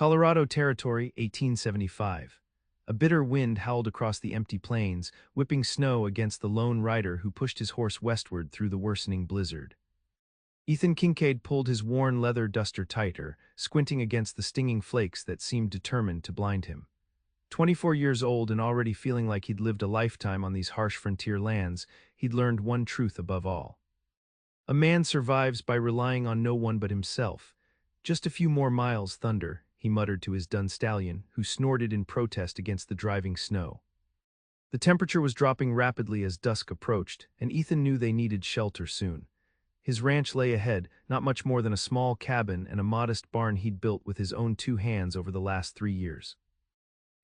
Colorado Territory, 1875. A bitter wind howled across the empty plains, whipping snow against the lone rider who pushed his horse westward through the worsening blizzard. Ethan Kincaid pulled his worn leather duster tighter, squinting against the stinging flakes that seemed determined to blind him. 24 years old and already feeling like he'd lived a lifetime on these harsh frontier lands, he'd learned one truth above all. A man survives by relying on no one but himself. Just a few more miles, Thunder, he muttered to his dun stallion, who snorted in protest against the driving snow. The temperature was dropping rapidly as dusk approached, and Ethan knew they needed shelter soon. His ranch lay ahead, not much more than a small cabin and a modest barn he'd built with his own 2 hands over the last 3 years.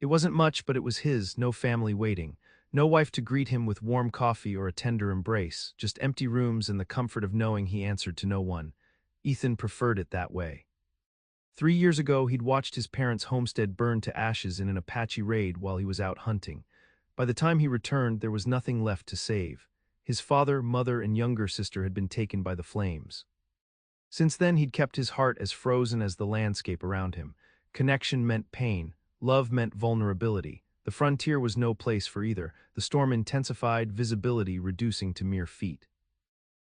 It wasn't much, but it was his, no family waiting, no wife to greet him with warm coffee or a tender embrace, just empty rooms and the comfort of knowing he answered to no one. Ethan preferred it that way. 3 years ago, he'd watched his parents' homestead burn to ashes in an Apache raid while he was out hunting. By the time he returned, there was nothing left to save. His father, mother, and younger sister had been taken by the flames. Since then, he'd kept his heart as frozen as the landscape around him. Connection meant pain. Love meant vulnerability. The frontier was no place for either. The storm intensified, visibility reducing to mere feet.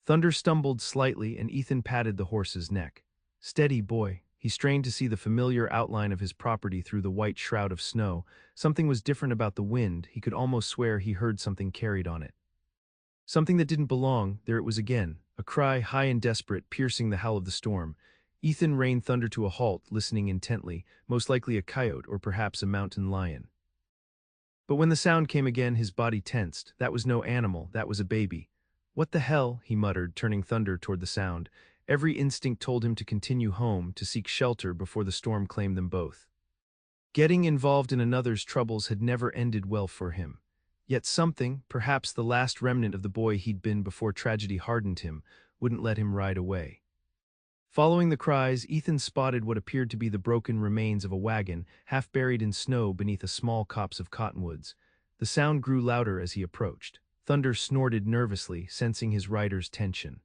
Thunder stumbled slightly, and Ethan patted the horse's neck. "Steady, boy." He strained to see the familiar outline of his property through the white shroud of snow. Something was different about the wind. He could almost swear he heard something carried on it. Something that didn't belong. There it was again, a cry high and desperate, piercing the howl of the storm. Ethan reined Thunder to a halt, listening intently, most likely a coyote or perhaps a mountain lion. But when the sound came again, his body tensed. That was no animal, that was a baby. "What the hell?" he muttered, turning Thunder toward the sound. Every instinct told him to continue home, to seek shelter before the storm claimed them both. Getting involved in another's troubles had never ended well for him. Yet something, perhaps the last remnant of the boy he'd been before tragedy hardened him, wouldn't let him ride away. Following the cries, Ethan spotted what appeared to be the broken remains of a wagon, half buried in snow beneath a small copse of cottonwoods. The sound grew louder as he approached. Thunder snorted nervously, sensing his rider's tension.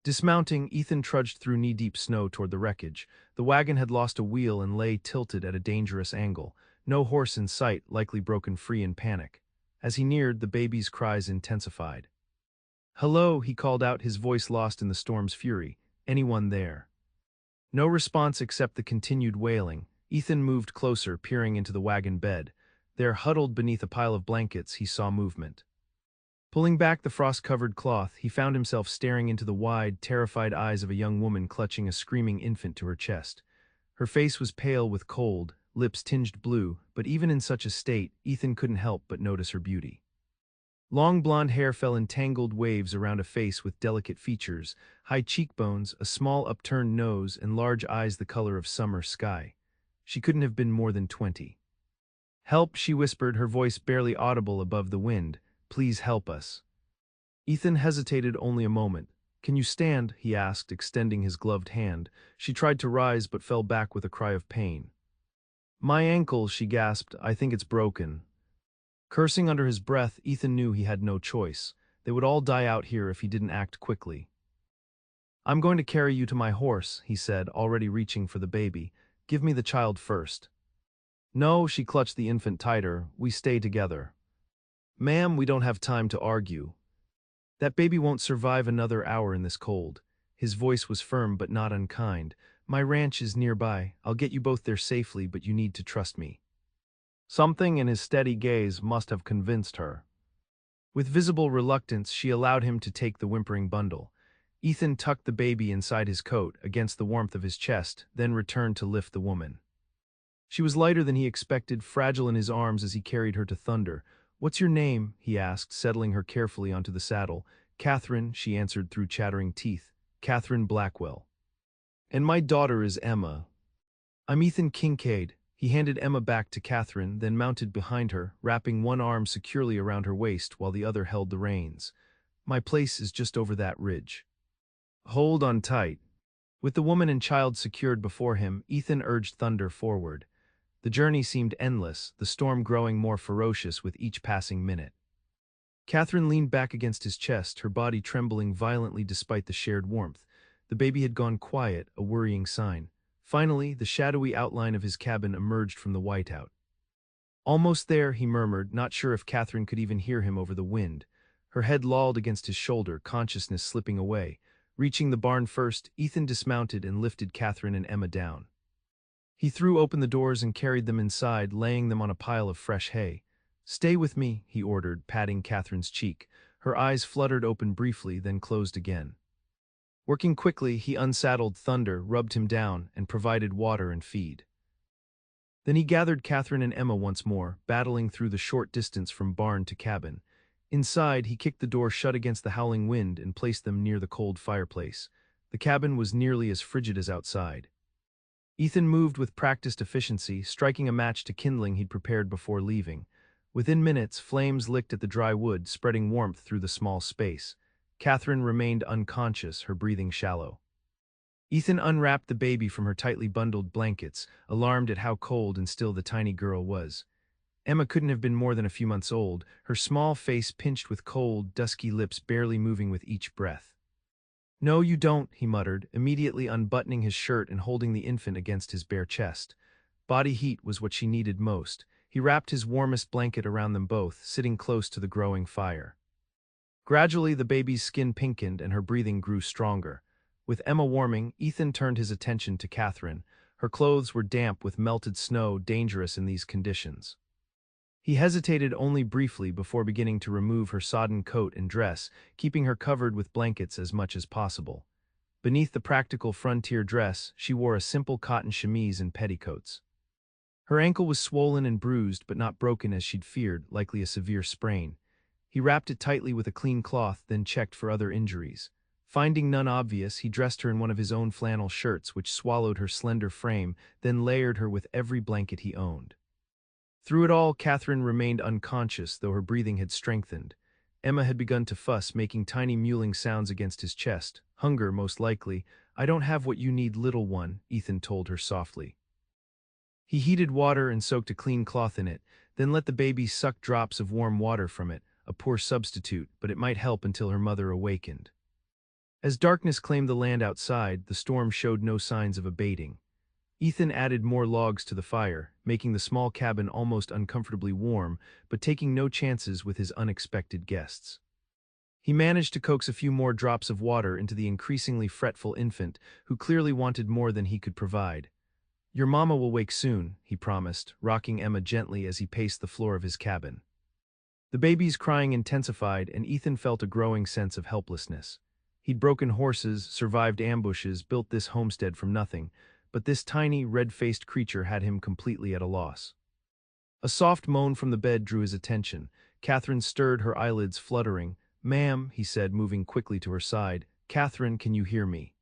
Dismounting, Ethan trudged through knee-deep snow toward the wreckage. The wagon had lost a wheel and lay tilted at a dangerous angle. No horse in sight, likely broken free in panic. As he neared, the baby's cries intensified. "Hello," he called out, his voice lost in the storm's fury. "Anyone there?" No response except the continued wailing. Ethan moved closer, peering into the wagon bed. There, huddled beneath a pile of blankets, he saw movement. Pulling back the frost-covered cloth, he found himself staring into the wide, terrified eyes of a young woman clutching a screaming infant to her chest. Her face was pale with cold, lips tinged blue, but even in such a state, Ethan couldn't help but notice her beauty. Long blonde hair fell in tangled waves around a face with delicate features, high cheekbones, a small upturned nose, and large eyes the color of summer sky. She couldn't have been more than 20. "Help," she whispered, her voice barely audible above the wind. "Please help us." Ethan hesitated only a moment. "Can you stand?" he asked, extending his gloved hand. She tried to rise but fell back with a cry of pain. "My ankle," she gasped. "I think it's broken." Cursing under his breath, Ethan knew he had no choice. They would all die out here if he didn't act quickly. "I'm going to carry you to my horse," he said, already reaching for the baby. "Give me the child first." "No," she clutched the infant tighter. "We stay together." "Ma'am, we don't have time to argue. That baby won't survive another hour in this cold." His voice was firm but not unkind. "My ranch is nearby. I'll get you both there safely, but you need to trust me." Something in his steady gaze must have convinced her. With visible reluctance, she allowed him to take the whimpering bundle. Ethan tucked the baby inside his coat, against the warmth of his chest, then returned to lift the woman. She was lighter than he expected, fragile in his arms as he carried her to Thunder. "What's your name?" he asked, settling her carefully onto the saddle. "Katherine," she answered through chattering teeth. "Katherine Blackwell." "And my daughter is Emma." "I'm Ethan Kincaid." He handed Emma back to Katherine, then mounted behind her, wrapping one arm securely around her waist while the other held the reins. "My place is just over that ridge. Hold on tight." With the woman and child secured before him, Ethan urged Thunder forward. The journey seemed endless, the storm growing more ferocious with each passing minute. Katherine leaned back against his chest, her body trembling violently despite the shared warmth. The baby had gone quiet, a worrying sign. Finally, the shadowy outline of his cabin emerged from the whiteout. Almost there, he murmured, not sure if Katherine could even hear him over the wind. Her head lolled against his shoulder, consciousness slipping away. Reaching the barn first, Ethan dismounted and lifted Katherine and Emma down. He threw open the doors and carried them inside, laying them on a pile of fresh hay. "Stay with me," he ordered, patting Katherine's cheek. Her eyes fluttered open briefly, then closed again. Working quickly, he unsaddled Thunder, rubbed him down, and provided water and feed. Then he gathered Katherine and Emma once more, battling through the short distance from barn to cabin. Inside, he kicked the door shut against the howling wind and placed them near the cold fireplace. The cabin was nearly as frigid as outside. Ethan moved with practiced efficiency, striking a match to kindling he'd prepared before leaving. Within minutes, flames licked at the dry wood, spreading warmth through the small space. Katherine remained unconscious, her breathing shallow. Ethan unwrapped the baby from her tightly bundled blankets, alarmed at how cold and still the tiny girl was. Emma couldn't have been more than a few months old, her small face pinched with cold, dusky lips barely moving with each breath. "No, you don't," he muttered, immediately unbuttoning his shirt and holding the infant against his bare chest. Body heat was what she needed most. He wrapped his warmest blanket around them both, sitting close to the growing fire. Gradually, the baby's skin pinkened and her breathing grew stronger. With Emma warming, Ethan turned his attention to Katherine. Her clothes were damp with melted snow, dangerous in these conditions. He hesitated only briefly before beginning to remove her sodden coat and dress, keeping her covered with blankets as much as possible. Beneath the practical frontier dress, she wore a simple cotton chemise and petticoats. Her ankle was swollen and bruised, but not broken as she'd feared, likely a severe sprain. He wrapped it tightly with a clean cloth, then checked for other injuries. Finding none obvious, he dressed her in one of his own flannel shirts, which swallowed her slender frame, then layered her with every blanket he owned. Through it all, Katherine remained unconscious, though her breathing had strengthened. Emma had begun to fuss, making tiny mewling sounds against his chest. "Hunger, most likely. I don't have what you need, little one," Ethan told her softly. He heated water and soaked a clean cloth in it, then let the baby suck drops of warm water from it, a poor substitute, but it might help until her mother awakened. As darkness claimed the land outside, the storm showed no signs of abating. Ethan added more logs to the fire, making the small cabin almost uncomfortably warm, but taking no chances with his unexpected guests. He managed to coax a few more drops of water into the increasingly fretful infant, who clearly wanted more than he could provide. "Your mama will wake soon," he promised, rocking Emma gently as he paced the floor of his cabin. The baby's crying intensified, and Ethan felt a growing sense of helplessness. He'd broken horses, survived ambushes, built this homestead from nothing, but this tiny, red-faced creature had him completely at a loss. A soft moan from the bed drew his attention. Katherine stirred, her eyelids fluttering. "Ma'am," he said, moving quickly to her side. "Katherine, can you hear me?"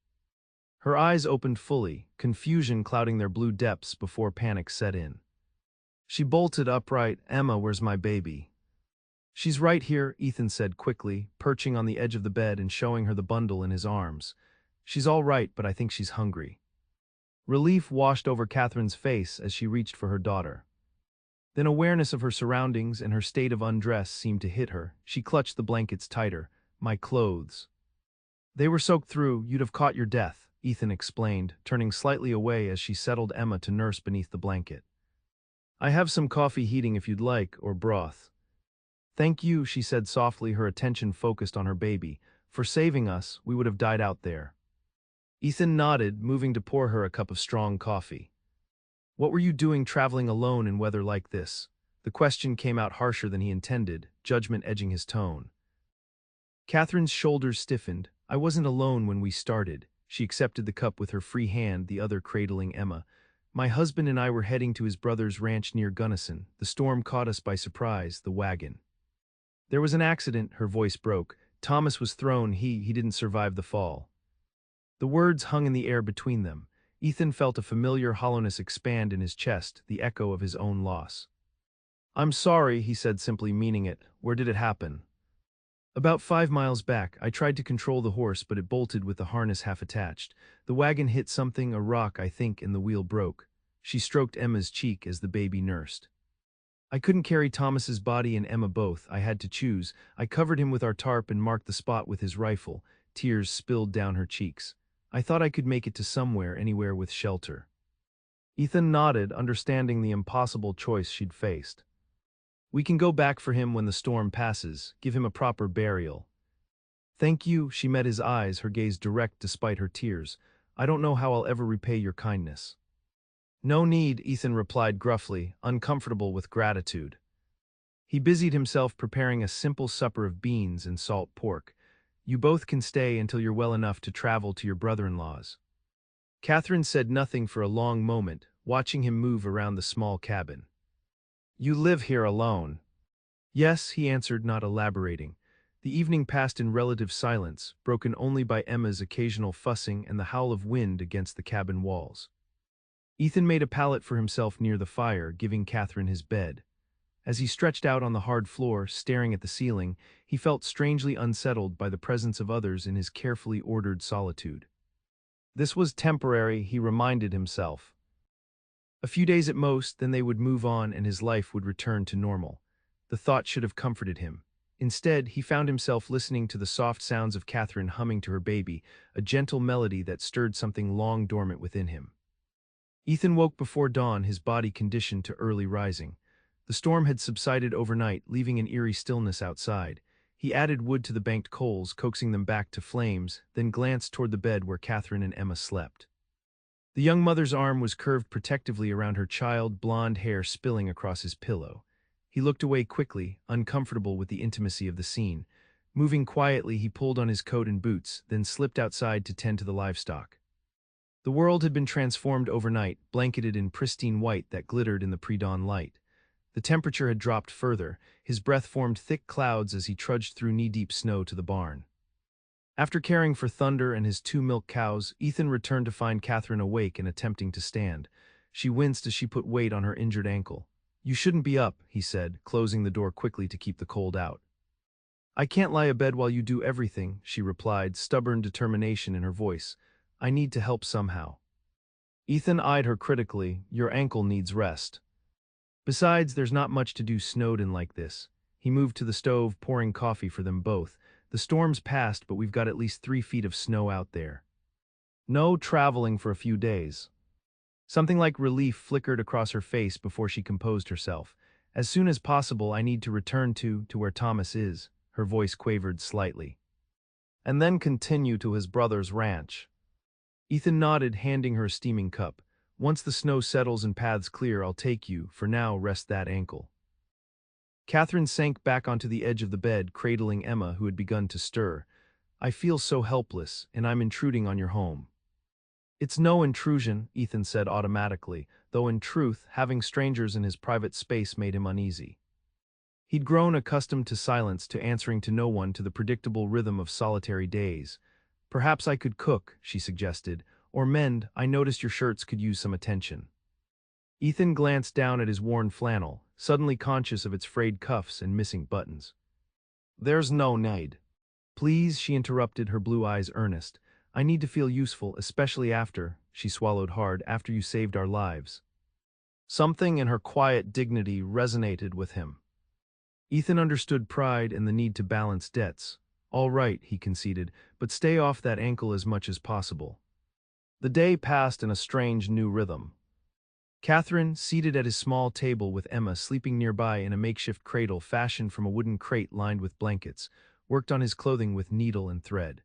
Her eyes opened fully, confusion clouding their blue depths before panic set in. She bolted upright. "Emma, where's my baby?" "She's right here," Ethan said quickly, perching on the edge of the bed and showing her the bundle in his arms. "She's all right, but I think she's hungry." Relief washed over Katherine's face as she reached for her daughter. Then awareness of her surroundings and her state of undress seemed to hit her. She clutched the blankets tighter. "My clothes." "They were soaked through. You'd have caught your death," Ethan explained, turning slightly away as she settled Emma to nurse beneath the blanket. "I have some coffee heating if you'd like, or broth." "Thank you," she said softly, her attention focused on her baby. "For saving us, we would have died out there." Ethan nodded, moving to pour her a cup of strong coffee. "What were you doing traveling alone in weather like this?" The question came out harsher than he intended, judgment edging his tone. Katherine's shoulders stiffened. "I wasn't alone when we started." She accepted the cup with her free hand, the other cradling Emma. "My husband and I were heading to his brother's ranch near Gunnison. The storm caught us by surprise, the wagon. There was an accident," her voice broke. "Thomas was thrown. He didn't survive the fall." The words hung in the air between them. Ethan felt a familiar hollowness expand in his chest, the echo of his own loss. "I'm sorry," he said, simply meaning it. "Where did it happen?" "About 5 miles back. I tried to control the horse, but it bolted with the harness half attached. The wagon hit something, a rock, I think, and the wheel broke." She stroked Emma's cheek as the baby nursed. "I couldn't carry Thomas's body and Emma both. I had to choose. I covered him with our tarp and marked the spot with his rifle." Tears spilled down her cheeks. "I thought I could make it to somewhere, anywhere with shelter." Ethan nodded, understanding the impossible choice she'd faced. We can go back for him when the storm passes, give him a proper burial. Thank you, she met his eyes, her gaze direct despite her tears. I don't know how I'll ever repay your kindness. No need, Ethan replied gruffly, uncomfortable with gratitude. He busied himself preparing a simple supper of beans and salt pork. You both can stay until you're well enough to travel to your brother-in-law's. Katherine said nothing for a long moment, watching him move around the small cabin. You live here alone? Yes, he answered, not elaborating. The evening passed in relative silence, broken only by Emma's occasional fussing and the howl of wind against the cabin walls. Ethan made a pallet for himself near the fire, giving Katherine his bed. As he stretched out on the hard floor, staring at the ceiling, he felt strangely unsettled by the presence of others in his carefully ordered solitude. This was temporary, he reminded himself. A few days at most, then they would move on and his life would return to normal. The thought should have comforted him. Instead, he found himself listening to the soft sounds of Katherine humming to her baby, a gentle melody that stirred something long dormant within him. Ethan woke before dawn, his body conditioned to early rising. The storm had subsided overnight, leaving an eerie stillness outside. He added wood to the banked coals, coaxing them back to flames, then glanced toward the bed where Katherine and Emma slept. The young mother's arm was curved protectively around her child, blonde hair spilling across his pillow. He looked away quickly, uncomfortable with the intimacy of the scene. Moving quietly, he pulled on his coat and boots, then slipped outside to tend to the livestock. The world had been transformed overnight, blanketed in pristine white that glittered in the pre-dawn light. The temperature had dropped further, his breath formed thick clouds as he trudged through knee-deep snow to the barn. After caring for Thunder and his 2 milk cows, Ethan returned to find Katherine awake and attempting to stand. She winced as she put weight on her injured ankle. You shouldn't be up, he said, closing the door quickly to keep the cold out. I can't lie abed while you do everything, she replied, stubborn determination in her voice. I need to help somehow. Ethan eyed her critically. Your ankle needs rest. Besides, there's not much to do snowed in like this. He moved to the stove, pouring coffee for them both. The storm's passed, but we've got at least 3 feet of snow out there. No traveling for a few days. Something like relief flickered across her face before she composed herself. As soon as possible, I need to return to where Thomas is. Her voice quavered slightly. And then continue to his brother's ranch. Ethan nodded, handing her a steaming cup. Once the snow settles and paths clear, I'll take you. For now, rest that ankle. Katherine sank back onto the edge of the bed, cradling Emma, who had begun to stir. I feel so helpless, and I'm intruding on your home. It's no intrusion, Ethan said automatically, though in truth, having strangers in his private space made him uneasy. He'd grown accustomed to silence, to answering to no one, to the predictable rhythm of solitary days. Perhaps I could cook, she suggested, or mend. I noticed your shirts could use some attention. Ethan glanced down at his worn flannel, suddenly conscious of its frayed cuffs and missing buttons. There's no need. Please, she interrupted, her blue eyes earnest. I need to feel useful, especially after, she swallowed hard, after you saved our lives. Something in her quiet dignity resonated with him. Ethan understood pride and the need to balance debts. All right, he conceded, but stay off that ankle as much as possible. The day passed in a strange new rhythm. Katherine, seated at his small table with Emma sleeping nearby in a makeshift cradle fashioned from a wooden crate lined with blankets, worked on his clothing with needle and thread.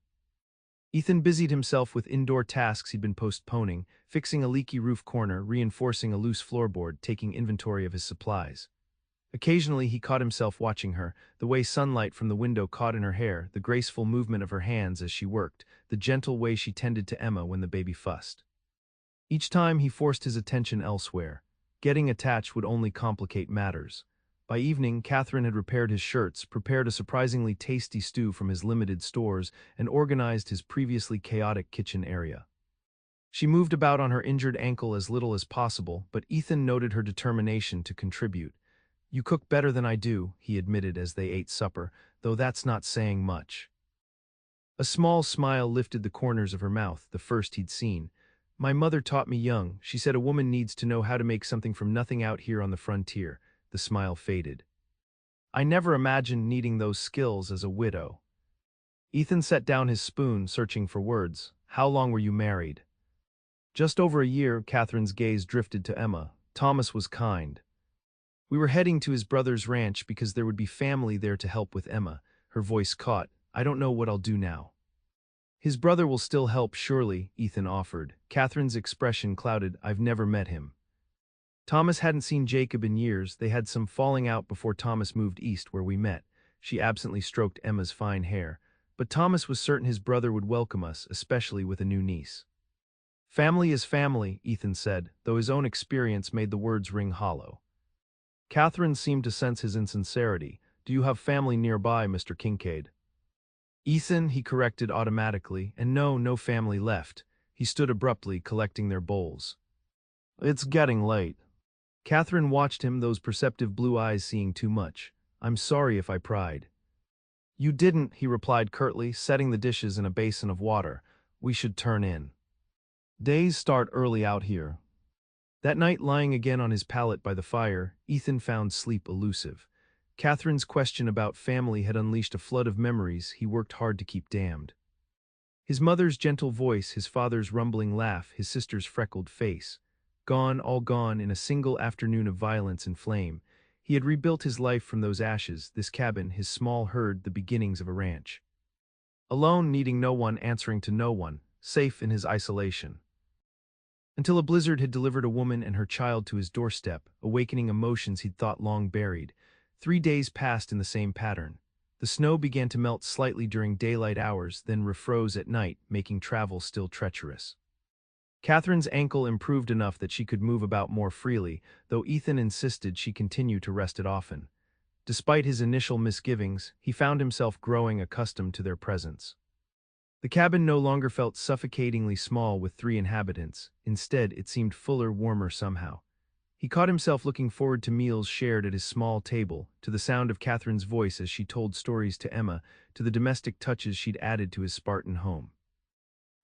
Ethan busied himself with indoor tasks he'd been postponing, fixing a leaky roof corner, reinforcing a loose floorboard, taking inventory of his supplies. Occasionally he caught himself watching her, the way sunlight from the window caught in her hair, the graceful movement of her hands as she worked, the gentle way she tended to Emma when the baby fussed. Each time he forced his attention elsewhere. Getting attached would only complicate matters. By evening, Katherine had repaired his shirts, prepared a surprisingly tasty stew from his limited stores, and organized his previously chaotic kitchen area. She moved about on her injured ankle as little as possible, but Ethan noted her determination to contribute. You cook better than I do, he admitted as they ate supper, though that's not saying much. A small smile lifted the corners of her mouth, the first he'd seen. My mother taught me young. She said a woman needs to know how to make something from nothing out here on the frontier. The smile faded. I never imagined needing those skills as a widow. Ethan set down his spoon, searching for words. How long were you married? Just over a year, Catherine's gaze drifted to Emma. Thomas was kind. We were heading to his brother's ranch because there would be family there to help with Emma. Her voice caught. I don't know what I'll do now. His brother will still help, surely, Ethan offered. Catherine's expression clouded. I've never met him. Thomas hadn't seen Jacob in years. They had some falling out before Thomas moved east where we met. She absently stroked Emma's fine hair. But Thomas was certain his brother would welcome us, especially with a new niece. Family is family, Ethan said, though his own experience made the words ring hollow. Katherine seemed to sense his insincerity. Do you have family nearby, Mr. Kincaid? Ethan, he corrected automatically, and no family left. He stood abruptly, collecting their bowls. It's getting late. Katherine watched him, those perceptive blue eyes seeing too much. I'm sorry if I pried. You didn't, he replied curtly, setting the dishes in a basin of water. We should turn in. Days start early out here. That night, lying again on his pallet by the fire, Ethan found sleep elusive. Catherine's question about family had unleashed a flood of memories he worked hard to keep damned. His mother's gentle voice, his father's rumbling laugh, his sister's freckled face. Gone, all gone, in a single afternoon of violence and flame. He had rebuilt his life from those ashes, this cabin, his small herd, the beginnings of a ranch. Alone, needing no one, answering to no one, safe in his isolation. Until a blizzard had delivered a woman and her child to his doorstep, awakening emotions he'd thought long buried. 3 days passed in the same pattern. The snow began to melt slightly during daylight hours, then refroze at night, making travel still treacherous. Catherine's ankle improved enough that she could move about more freely, though Ethan insisted she continue to rest it often. Despite his initial misgivings, he found himself growing accustomed to their presence. The cabin no longer felt suffocatingly small with 3 inhabitants. Instead, it seemed fuller, warmer somehow. He caught himself looking forward to meals shared at his small table, to the sound of Catherine's voice as she told stories to Emma, to the domestic touches she'd added to his Spartan home.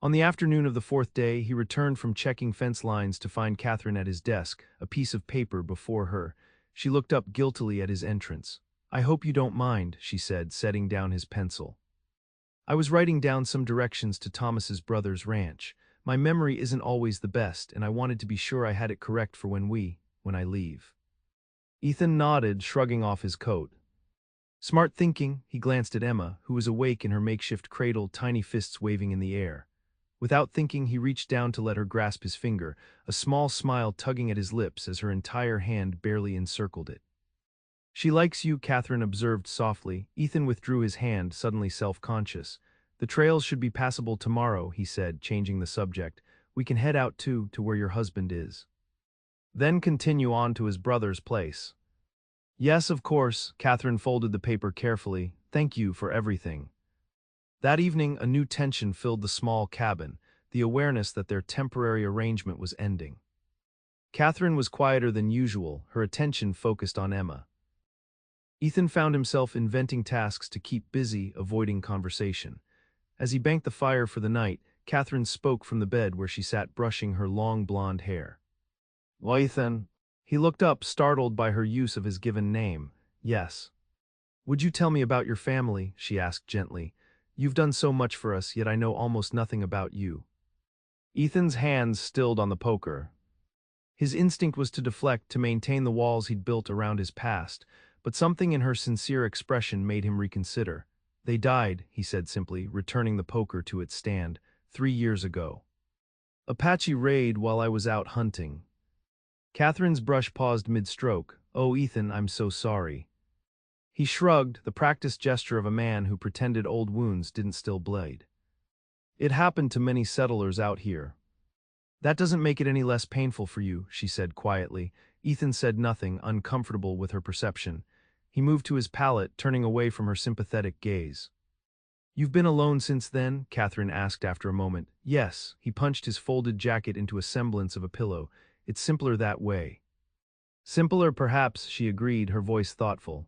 On the afternoon of the 4th day, he returned from checking fence lines to find Katherine at his desk, a piece of paper before her. She looked up guiltily at his entrance. I hope you don't mind, she said, setting down his pencil. I was writing down some directions to Thomas's brother's ranch. My memory isn't always the best, and I wanted to be sure I had it correct for when I leave. Ethan nodded, shrugging off his coat. Smart thinking, he glanced at Emma, who was awake in her makeshift cradle, tiny fists waving in the air. Without thinking, he reached down to let her grasp his finger, a small smile tugging at his lips as her entire hand barely encircled it. She likes you, Katherine observed softly. Ethan withdrew his hand, suddenly self-conscious. The trails should be passable tomorrow, he said, changing the subject. We can head out, to where your husband is. Then continue on to his brother's place. Yes, of course, Katherine folded the paper carefully. Thank you for everything. That evening, a new tension filled the small cabin, the awareness that their temporary arrangement was ending. Katherine was quieter than usual, her attention focused on Emma. Ethan found himself inventing tasks to keep busy, avoiding conversation. As he banked the fire for the night, Katherine spoke from the bed where she sat brushing her long blonde hair. Well, Ethan. He looked up, startled by her use of his given name. Yes. Would you tell me about your family? She asked gently. You've done so much for us, yet I know almost nothing about you. Ethan's hands stilled on the poker. His instinct was to deflect, to maintain the walls he'd built around his past, but something in her sincere expression made him reconsider. They died, he said simply, returning the poker to its stand, 3 years ago. Apache raid while I was out hunting. Catherine's brush paused mid-stroke. Oh, Ethan, I'm so sorry. He shrugged, the practiced gesture of a man who pretended old wounds didn't still bleed. It happened to many settlers out here. That doesn't make it any less painful for you, she said quietly. Ethan said nothing, uncomfortable with her perception. He moved to his pallet, turning away from her sympathetic gaze. You've been alone since then? Katherine asked after a moment. Yes, he punched his folded jacket into a semblance of a pillow. It's simpler that way. Simpler, perhaps, she agreed, her voice thoughtful.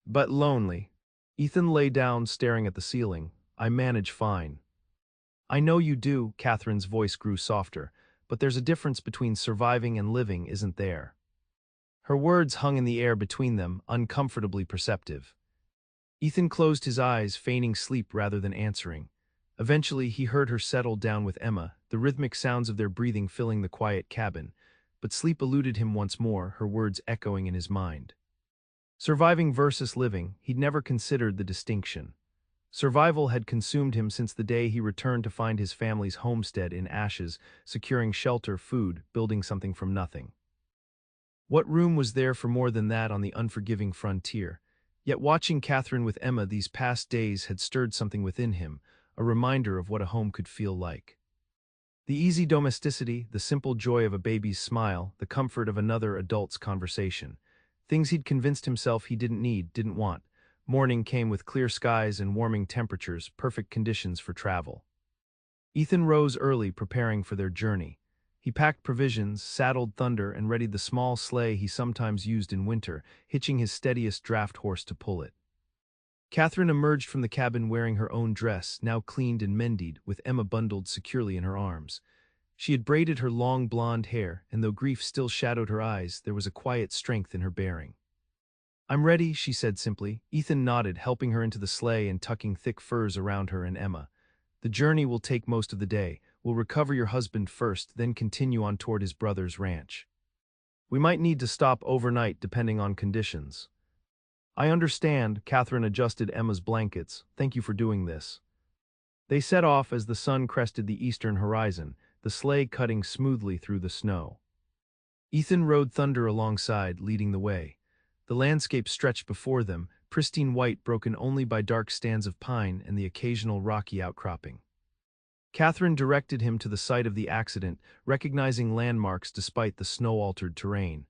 But lonely. Ethan lay down, staring at the ceiling. I manage fine. I know you do, Catherine's voice grew softer, but there's a difference between surviving and living, isn't there? Her words hung in the air between them, uncomfortably perceptive. Ethan closed his eyes, feigning sleep rather than answering. Eventually, he heard her settle down with Emma, the rhythmic sounds of their breathing filling the quiet cabin. But sleep eluded him once more, her words echoing in his mind. Surviving versus living, he'd never considered the distinction. Survival had consumed him since the day he returned to find his family's homestead in ashes, securing shelter, food, building something from nothing. What room was there for more than that on the unforgiving frontier? Yet watching Katherine with Emma these past days had stirred something within him, a reminder of what a home could feel like. The easy domesticity, the simple joy of a baby's smile, the comfort of another adult's conversation. Things he'd convinced himself he didn't need, didn't want. Morning came with clear skies and warming temperatures, perfect conditions for travel. Ethan rose early, preparing for their journey. He packed provisions, saddled Thunder, and readied the small sleigh he sometimes used in winter, hitching his steadiest draft horse to pull it. Katherine emerged from the cabin wearing her own dress, now cleaned and mended, with Emma bundled securely in her arms. She had braided her long blonde hair, and though grief still shadowed her eyes, there was a quiet strength in her bearing. "I'm ready," she said simply. Ethan nodded, helping her into the sleigh and tucking thick furs around her and Emma. "The journey will take most of the day. We'll recover your husband first, then continue on toward his brother's ranch. We might need to stop overnight depending on conditions." "I understand," Katherine adjusted Emma's blankets. "Thank you for doing this." They set off as the sun crested the eastern horizon, the sleigh cutting smoothly through the snow. Ethan rode Thunder alongside, leading the way. The landscape stretched before them, pristine white broken only by dark stands of pine and the occasional rocky outcropping. Katherine directed him to the site of the accident, recognizing landmarks despite the snow-altered terrain.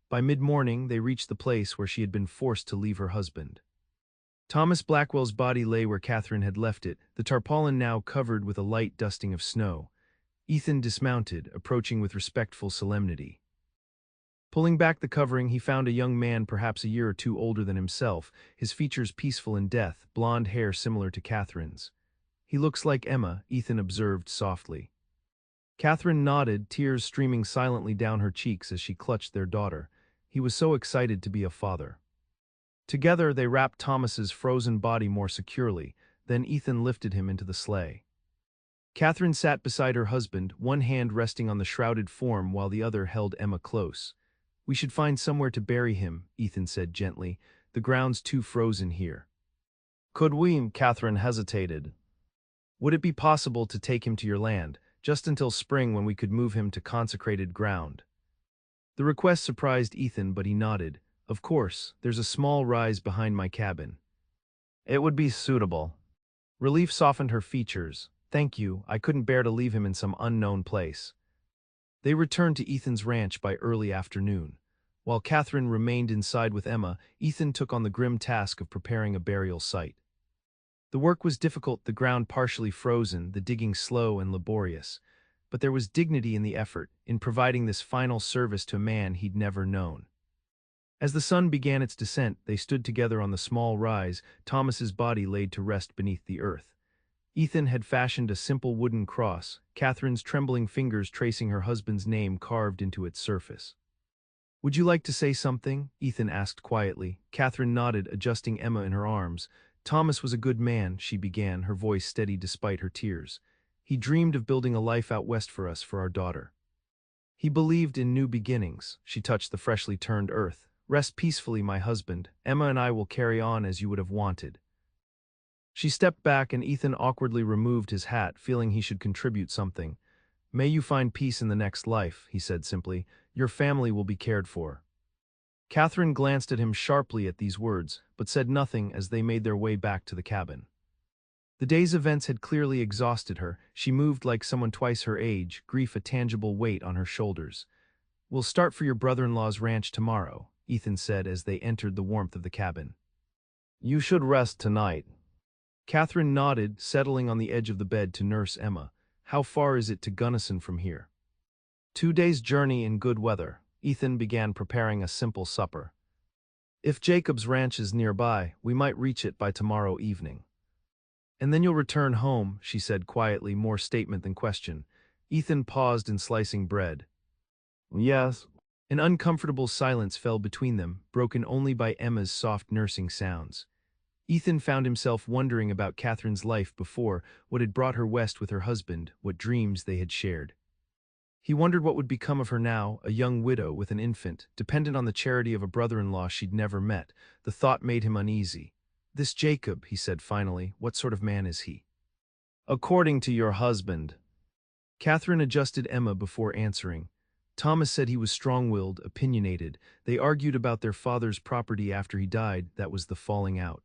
By mid-morning, they reached the place where she had been forced to leave her husband. Thomas Blackwell's body lay where Katherine had left it, the tarpaulin now covered with a light dusting of snow. Ethan dismounted, approaching with respectful solemnity. Pulling back the covering, he found a young man perhaps a year or two older than himself, his features peaceful in death, blonde hair similar to Katherine's. "He looks like Emma," Ethan observed softly. Katherine nodded, tears streaming silently down her cheeks as she clutched their daughter. He was so excited to be a father. Together they wrapped Thomas's frozen body more securely, then Ethan lifted him into the sleigh. Katherine sat beside her husband, one hand resting on the shrouded form while the other held Emma close. "We should find somewhere to bury him," Ethan said gently. "The ground's too frozen here." "Could we?" Katherine hesitated. "Would it be possible to take him to your land, just until spring when we could move him to consecrated ground?" The request surprised Ethan, but he nodded. "Of course, there's a small rise behind my cabin." "It would be suitable." Relief softened her features. "Thank you, I couldn't bear to leave him in some unknown place." They returned to Ethan's ranch by early afternoon. While Katherine remained inside with Emma, Ethan took on the grim task of preparing a burial site. The work was difficult, the ground partially frozen, the digging slow and laborious. But there was dignity in the effort, in providing this final service to a man he'd never known. As the sun began its descent, they stood together on the small rise, Thomas's body laid to rest beneath the earth. Ethan had fashioned a simple wooden cross, Katherine's trembling fingers tracing her husband's name carved into its surface. "Would you like to say something?" Ethan asked quietly. Katherine nodded, adjusting Emma in her arms. "Thomas was a good man," she began, her voice steady despite her tears. "He dreamed of building a life out west for us, for our daughter. He believed in new beginnings." She touched the freshly turned earth. "Rest peacefully, my husband. Emma and I will carry on as you would have wanted." She stepped back and Ethan awkwardly removed his hat, feeling he should contribute something. "May you find peace in the next life," he said simply. "Your family will be cared for." Katherine glanced at him sharply at these words, but said nothing as they made their way back to the cabin. The day's events had clearly exhausted her. She moved like someone twice her age, grief a tangible weight on her shoulders. "We'll start for your brother-in-law's ranch tomorrow," Ethan said as they entered the warmth of the cabin. "You should rest tonight." Katherine nodded, settling on the edge of the bed to nurse Emma. "How far is it to Gunnison from here?" 2 days' journey in good weather." Ethan began preparing a simple supper. "If Jacob's ranch is nearby, we might reach it by tomorrow evening." "And then you'll return home," she said quietly, more statement than question. Ethan paused in slicing bread. "Yes." An uncomfortable silence fell between them, broken only by Emma's soft nursing sounds. Ethan found himself wondering about Catherine's life before, what had brought her west with her husband, what dreams they had shared. He wondered what would become of her now, a young widow with an infant, dependent on the charity of a brother-in-law she'd never met. The thought made him uneasy. "This Jacob," he said finally, "what sort of man is he?" "According to your husband." Katherine adjusted Emma before answering. Thomas said he was strong-willed, opinionated. They argued about their father's property after he died. That was the falling out.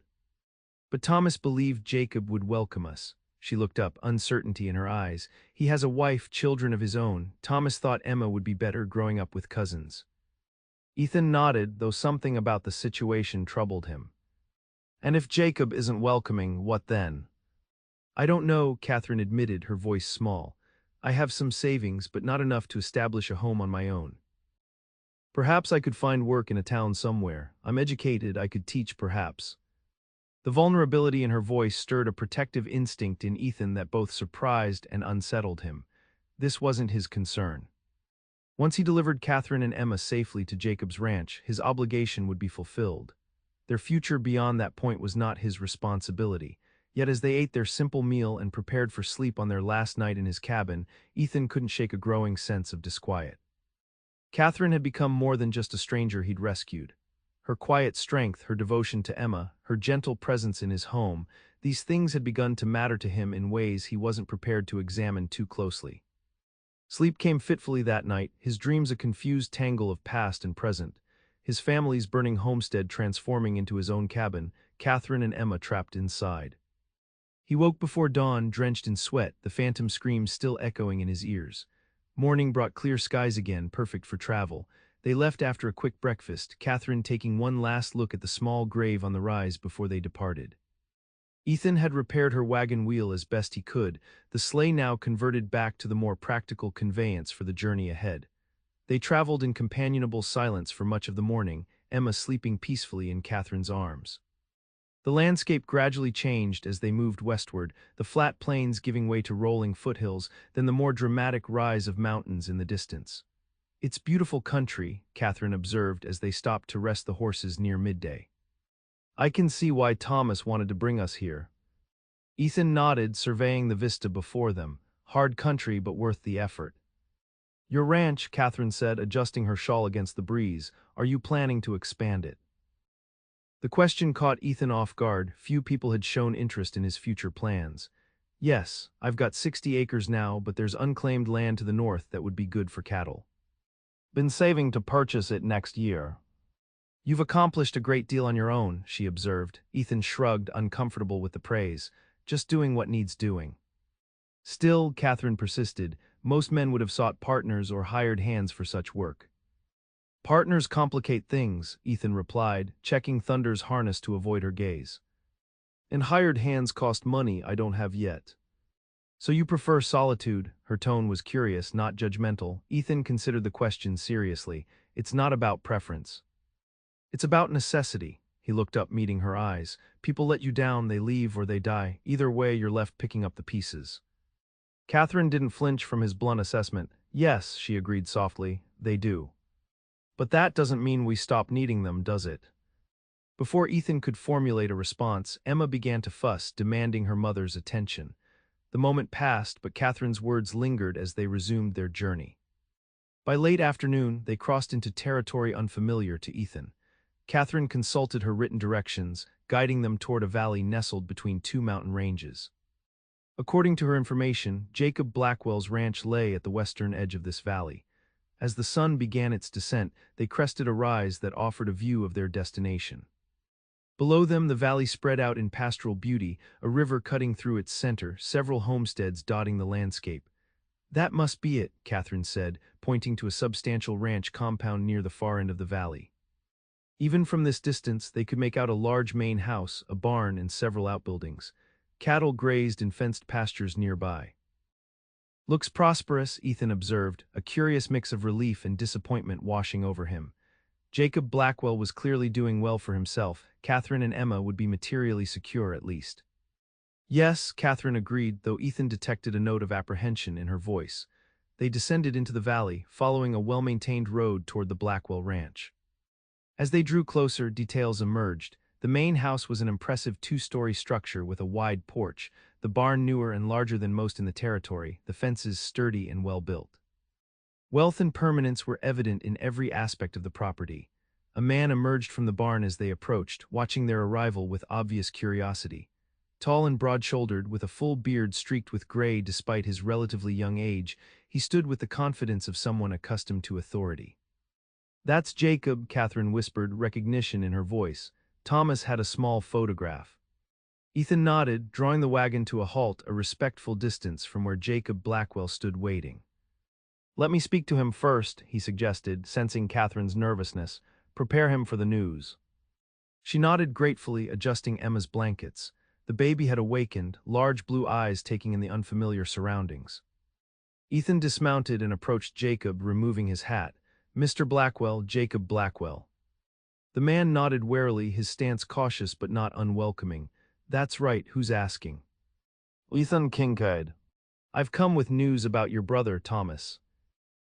But Thomas believed Jacob would welcome us. She looked up, uncertainty in her eyes. He has a wife, children of his own. Thomas thought Emma would be better growing up with cousins. Ethan nodded, though something about the situation troubled him. "And if Jacob isn't welcoming, what then?" "I don't know," Katherine admitted, her voice small. "I have some savings, but not enough to establish a home on my own. Perhaps I could find work in a town somewhere. I'm educated, I could teach perhaps." The vulnerability in her voice stirred a protective instinct in Ethan that both surprised and unsettled him. This wasn't his concern. Once he delivered Katherine and Emma safely to Jacob's ranch, his obligation would be fulfilled. Their future beyond that point was not his responsibility. Yet as they ate their simple meal and prepared for sleep on their last night in his cabin, Ethan couldn't shake a growing sense of disquiet. Katherine had become more than just a stranger he'd rescued. Her quiet strength, her devotion to Emma, her gentle presence in his home, these things had begun to matter to him in ways he wasn't prepared to examine too closely. Sleep came fitfully that night, his dreams a confused tangle of past and present. His family's burning homestead transforming into his own cabin, Katherine and Emma trapped inside. He woke before dawn, drenched in sweat, the phantom screams still echoing in his ears. Morning brought clear skies again, perfect for travel. They left after a quick breakfast, Katherine taking one last look at the small grave on the rise before they departed. Ethan had repaired her wagon wheel as best he could, the sleigh now converted back to the more practical conveyance for the journey ahead. They traveled in companionable silence for much of the morning, Emma sleeping peacefully in Katherine's arms. The landscape gradually changed as they moved westward, the flat plains giving way to rolling foothills, then the more dramatic rise of mountains in the distance. "It's beautiful country," Katherine observed as they stopped to rest the horses near midday. "I can see why Thomas wanted to bring us here." Ethan nodded, surveying the vista before them. Hard country, but worth the effort. "Your ranch," Katherine said, adjusting her shawl against the breeze, "are you planning to expand it?" The question caught Ethan off guard. Few people had shown interest in his future plans. "Yes, I've got 60 acres now, but there's unclaimed land to the north that would be good for cattle. Been saving to purchase it next year." "You've accomplished a great deal on your own," she observed. Ethan shrugged, uncomfortable with the praise. "Just doing what needs doing." "Still," Katherine persisted, "most men would have sought partners or hired hands for such work." "Partners complicate things," Ethan replied, checking Thunder's harness to avoid her gaze. "And hired hands cost money I don't have yet." "So you prefer solitude?" Her tone was curious, not judgmental. Ethan considered the question seriously. "It's not about preference. It's about necessity." He looked up, meeting her eyes. "People let you down, they leave or they die. Either way, you're left picking up the pieces." Katherine didn't flinch from his blunt assessment. "Yes," she agreed softly, "they do. But that doesn't mean we stop needing them, does it?" Before Ethan could formulate a response, Emma began to fuss, demanding her mother's attention. The moment passed, but Katherine's words lingered as they resumed their journey. By late afternoon, they crossed into territory unfamiliar to Ethan. Katherine consulted her written directions, guiding them toward a valley nestled between two mountain ranges. According to her information, Jacob Blackwell's ranch lay at the western edge of this valley. As the sun began its descent, they crested a rise that offered a view of their destination. Below them, the valley spread out in pastoral beauty, a river cutting through its center, several homesteads dotting the landscape. "That must be it," Katherine said, pointing to a substantial ranch compound near the far end of the valley. Even from this distance, they could make out a large main house, a barn, and several outbuildings. Cattle grazed in fenced pastures nearby. "Looks prosperous," Ethan observed, a curious mix of relief and disappointment washing over him. Jacob Blackwell was clearly doing well for himself. Katherine and Emma would be materially secure at least. "Yes," Katherine agreed, though Ethan detected a note of apprehension in her voice. They descended into the valley, following a well-maintained road toward the Blackwell ranch. As they drew closer, details emerged. The main house was an impressive two-story structure with a wide porch, the barn newer and larger than most in the territory, the fences sturdy and well-built. Wealth and permanence were evident in every aspect of the property. A man emerged from the barn as they approached, watching their arrival with obvious curiosity. Tall and broad-shouldered, with a full beard streaked with gray despite his relatively young age, he stood with the confidence of someone accustomed to authority. "That's Jacob," Katherine whispered, recognition in her voice. "Thomas had a small photograph." Ethan nodded, drawing the wagon to a halt a respectful distance from where Jacob Blackwell stood waiting. "Let me speak to him first," he suggested, sensing Katherine's nervousness. "Prepare him for the news." She nodded gratefully, adjusting Emma's blankets. The baby had awakened, large blue eyes taking in the unfamiliar surroundings. Ethan dismounted and approached Jacob, removing his hat. "Mr. Blackwell, Jacob Blackwell." The man nodded warily, his stance cautious but not unwelcoming. "That's right, who's asking?" "Ethan Kincaid. I've come with news about your brother, Thomas."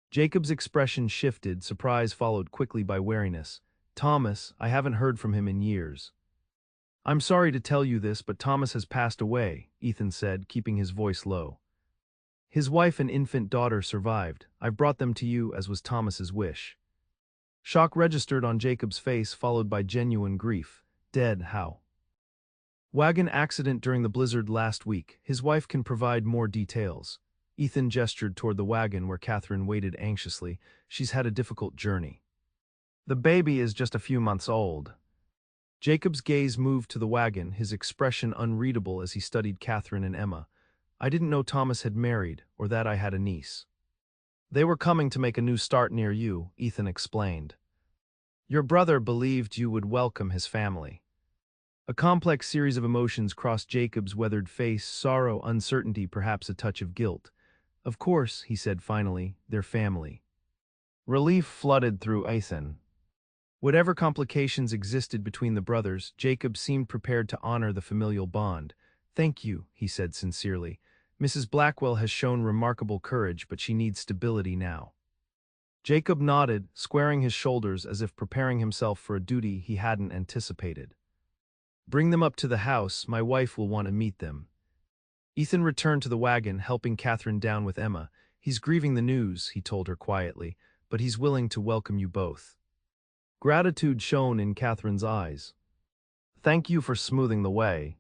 Jacob's expression shifted, surprise followed quickly by wariness. "Thomas, I haven't heard from him in years." "I'm sorry to tell you this, but Thomas has passed away," Ethan said, keeping his voice low. "His wife and infant daughter survived. I've brought them to you, as was Thomas's wish." Shock registered on Jacob's face, followed by genuine grief. "Dead, how?" "Wagon accident during the blizzard last week. His wife can provide more details." Ethan gestured toward the wagon where Katherine waited anxiously. "She's had a difficult journey." "The baby is just a few months old." Jacob's gaze moved to the wagon, his expression unreadable as he studied Katherine and Emma. "I didn't know Thomas had married, or that I had a niece." "They were coming to make a new start near you," Ethan explained. "Your brother believed you would welcome his family." A complex series of emotions crossed Jacob's weathered face, sorrow, uncertainty, perhaps a touch of guilt. "Of course," he said finally, "their family." Relief flooded through Ethan. Whatever complications existed between the brothers, Jacob seemed prepared to honor the familial bond. "Thank you," he said sincerely. "Mrs. Blackwell has shown remarkable courage, but she needs stability now." Jacob nodded, squaring his shoulders as if preparing himself for a duty he hadn't anticipated. "Bring them up to the house, my wife will want to meet them." Ethan returned to the wagon, helping Katherine down with Emma. "He's grieving the news," he told her quietly, "but he's willing to welcome you both." Gratitude shone in Katherine's eyes. "Thank you for smoothing the way."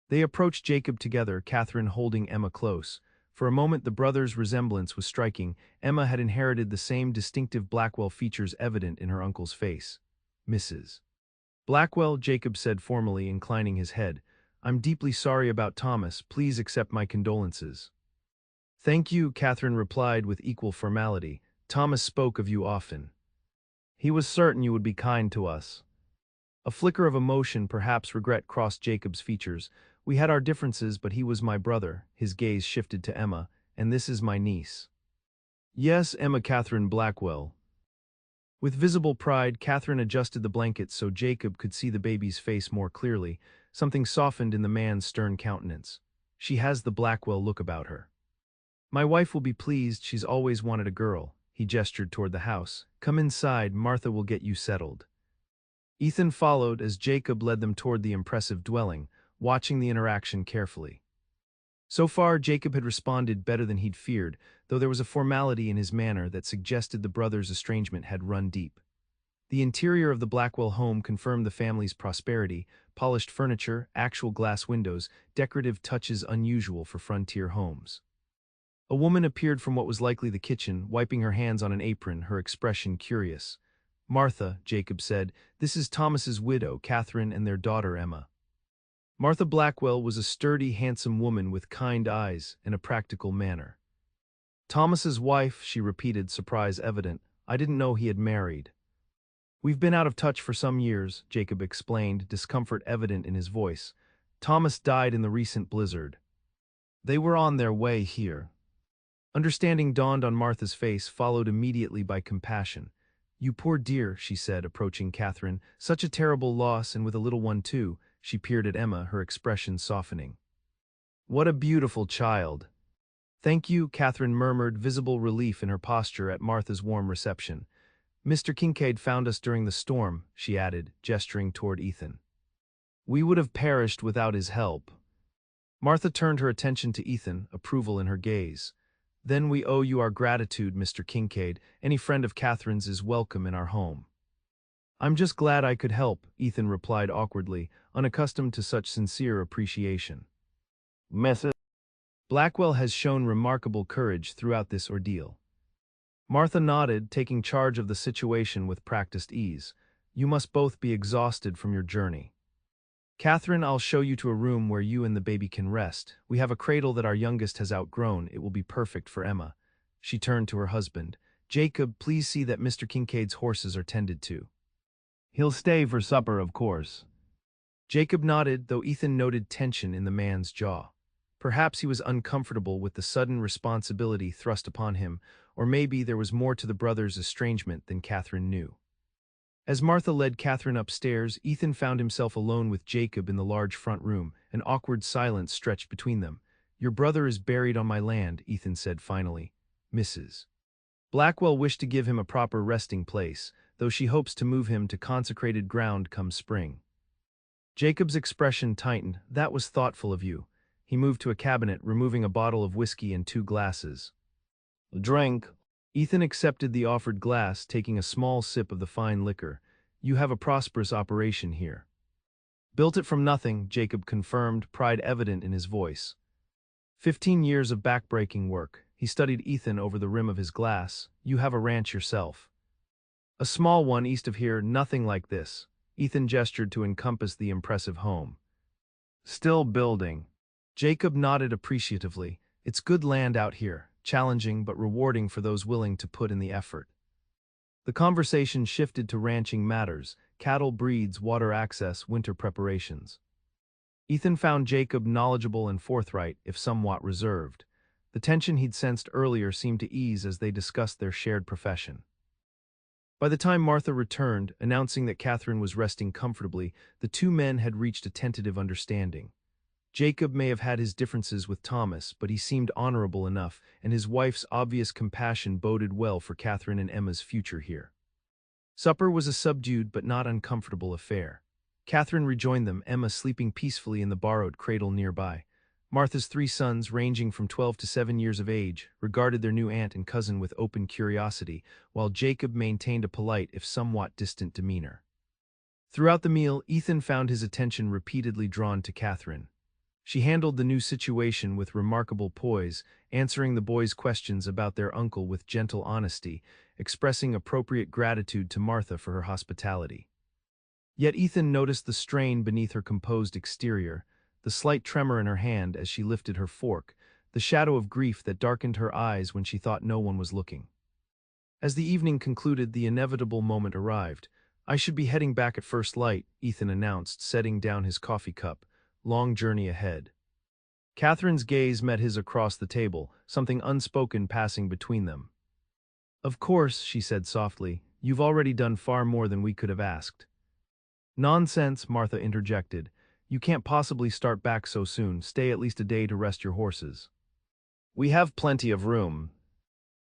They approached Jacob together, Katherine holding Emma close. For a moment the brothers' resemblance was striking. Emma had inherited the same distinctive Blackwell features evident in her uncle's face. "Mrs. Blackwell," Jacob said formally, inclining his head. "I'm deeply sorry about Thomas. Please accept my condolences." "Thank you," Katherine replied with equal formality. "Thomas spoke of you often. He was certain you would be kind to us." A flicker of emotion, perhaps regret, crossed Jacob's features. "We had our differences, but he was my brother." His gaze shifted to Emma. "And this is my niece." "Yes, Emma Katherine Blackwell." With visible pride, Katherine adjusted the blanket so Jacob could see the baby's face more clearly. Something softened in the man's stern countenance. "She has the Blackwell look about her." "My wife will be pleased. She's always wanted a girl." He gestured toward the house. "Come inside, Martha will get you settled." Ethan followed as Jacob led them toward the impressive dwelling, watching the interaction carefully. So far, Jacob had responded better than he'd feared, though there was a formality in his manner that suggested the brothers' estrangement had run deep. The interior of the Blackwell home confirmed the family's prosperity: polished furniture, actual glass windows, decorative touches unusual for frontier homes. A woman appeared from what was likely the kitchen, wiping her hands on an apron, her expression curious. "Martha," Jacob said, "this is Thomas's widow, Katherine, and their daughter, Emma." Martha Blackwell was a sturdy, handsome woman with kind eyes and a practical manner. "Thomas's wife," she repeated, surprise evident. "I didn't know he had married." "We've been out of touch for some years," Jacob explained, discomfort evident in his voice. "Thomas died in the recent blizzard. They were on their way here." Understanding dawned on Martha's face, followed immediately by compassion. "You poor dear," she said, approaching Katherine. "Such a terrible loss, and with a little one too." She peered at Emma, her expression softening. "What a beautiful child." "Thank you," Katherine murmured, visible relief in her posture at Martha's warm reception. "Mr. Kincaid found us during the storm," she added, gesturing toward Ethan. We would have perished without his help. Martha turned her attention to Ethan, approval in her gaze. Then we owe you our gratitude, Mr. Kincaid. Any friend of Catherine's is welcome in our home. I'm just glad I could help, Ethan replied awkwardly, unaccustomed to such sincere appreciation. Mrs. Blackwell has shown remarkable courage throughout this ordeal. Martha nodded, taking charge of the situation with practiced ease. You must both be exhausted from your journey. Catherine, I'll show you to a room where you and the baby can rest. We have a cradle that our youngest has outgrown. It will be perfect for Emma. She turned to her husband. Jacob, please see that Mr. Kincaid's horses are tended to. He'll stay for supper, of course. Jacob nodded, though Ethan noted tension in the man's jaw. Perhaps he was uncomfortable with the sudden responsibility thrust upon him, or maybe there was more to the brothers' estrangement than Catherine knew. As Martha led Catherine upstairs, Ethan found himself alone with Jacob in the large front room. An awkward silence stretched between them. Your brother is buried on my land, Ethan said finally. Mrs. Blackwell wished to give him a proper resting place, though she hopes to move him to consecrated ground come spring. Jacob's expression tightened. That was thoughtful of you. He moved to a cabinet, removing a bottle of whiskey and 2 glasses. A drink. Ethan accepted the offered glass, taking a small sip of the fine liquor. You have a prosperous operation here. Built it from nothing, Jacob confirmed, pride evident in his voice. 15 years of backbreaking work. He studied Ethan over the rim of his glass. You have a ranch yourself. A small one east of here, nothing like this. Ethan gestured to encompass the impressive home. Still building. Jacob nodded appreciatively. It's good land out here, challenging but rewarding for those willing to put in the effort. The conversation shifted to ranching matters, cattle breeds, water access, winter preparations. Ethan found Jacob knowledgeable and forthright, if somewhat reserved. The tension he'd sensed earlier seemed to ease as they discussed their shared profession. By the time Martha returned, announcing that Catherine was resting comfortably, the 2 men had reached a tentative understanding. Jacob may have had his differences with Thomas, but he seemed honorable enough, and his wife's obvious compassion boded well for Catherine and Emma's future here. Supper was a subdued but not uncomfortable affair. Catherine rejoined them, Emma sleeping peacefully in the borrowed cradle nearby. Martha's 3 sons, ranging from 12 to 7 years of age, regarded their new aunt and cousin with open curiosity, while Jacob maintained a polite if somewhat distant demeanor. Throughout the meal, Ethan found his attention repeatedly drawn to Catherine. She handled the new situation with remarkable poise, answering the boys' questions about their uncle with gentle honesty, expressing appropriate gratitude to Martha for her hospitality. Yet Ethan noticed the strain beneath her composed exterior, the slight tremor in her hand as she lifted her fork, the shadow of grief that darkened her eyes when she thought no one was looking. As the evening concluded, the inevitable moment arrived. I should be heading back at first light, Ethan announced, setting down his coffee cup. Long journey ahead. Catherine's gaze met his across the table, something unspoken passing between them. Of course, she said softly, you've already done far more than we could have asked. Nonsense, Martha interjected. You can't possibly start back so soon. Stay at least a day to rest your horses. We have plenty of room.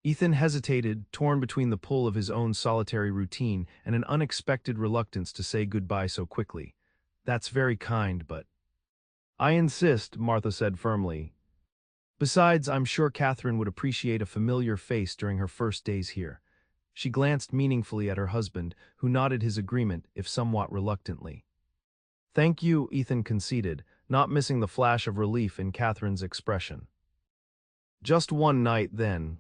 Ethan hesitated, torn between the pull of his own solitary routine and an unexpected reluctance to say goodbye so quickly. That's very kind, but... I insist, Martha said firmly. Besides, I'm sure Catherine would appreciate a familiar face during her first days here. She glanced meaningfully at her husband, who nodded his agreement, if somewhat reluctantly. Thank you, Ethan conceded, not missing the flash of relief in Catherine's expression. Just one night, then.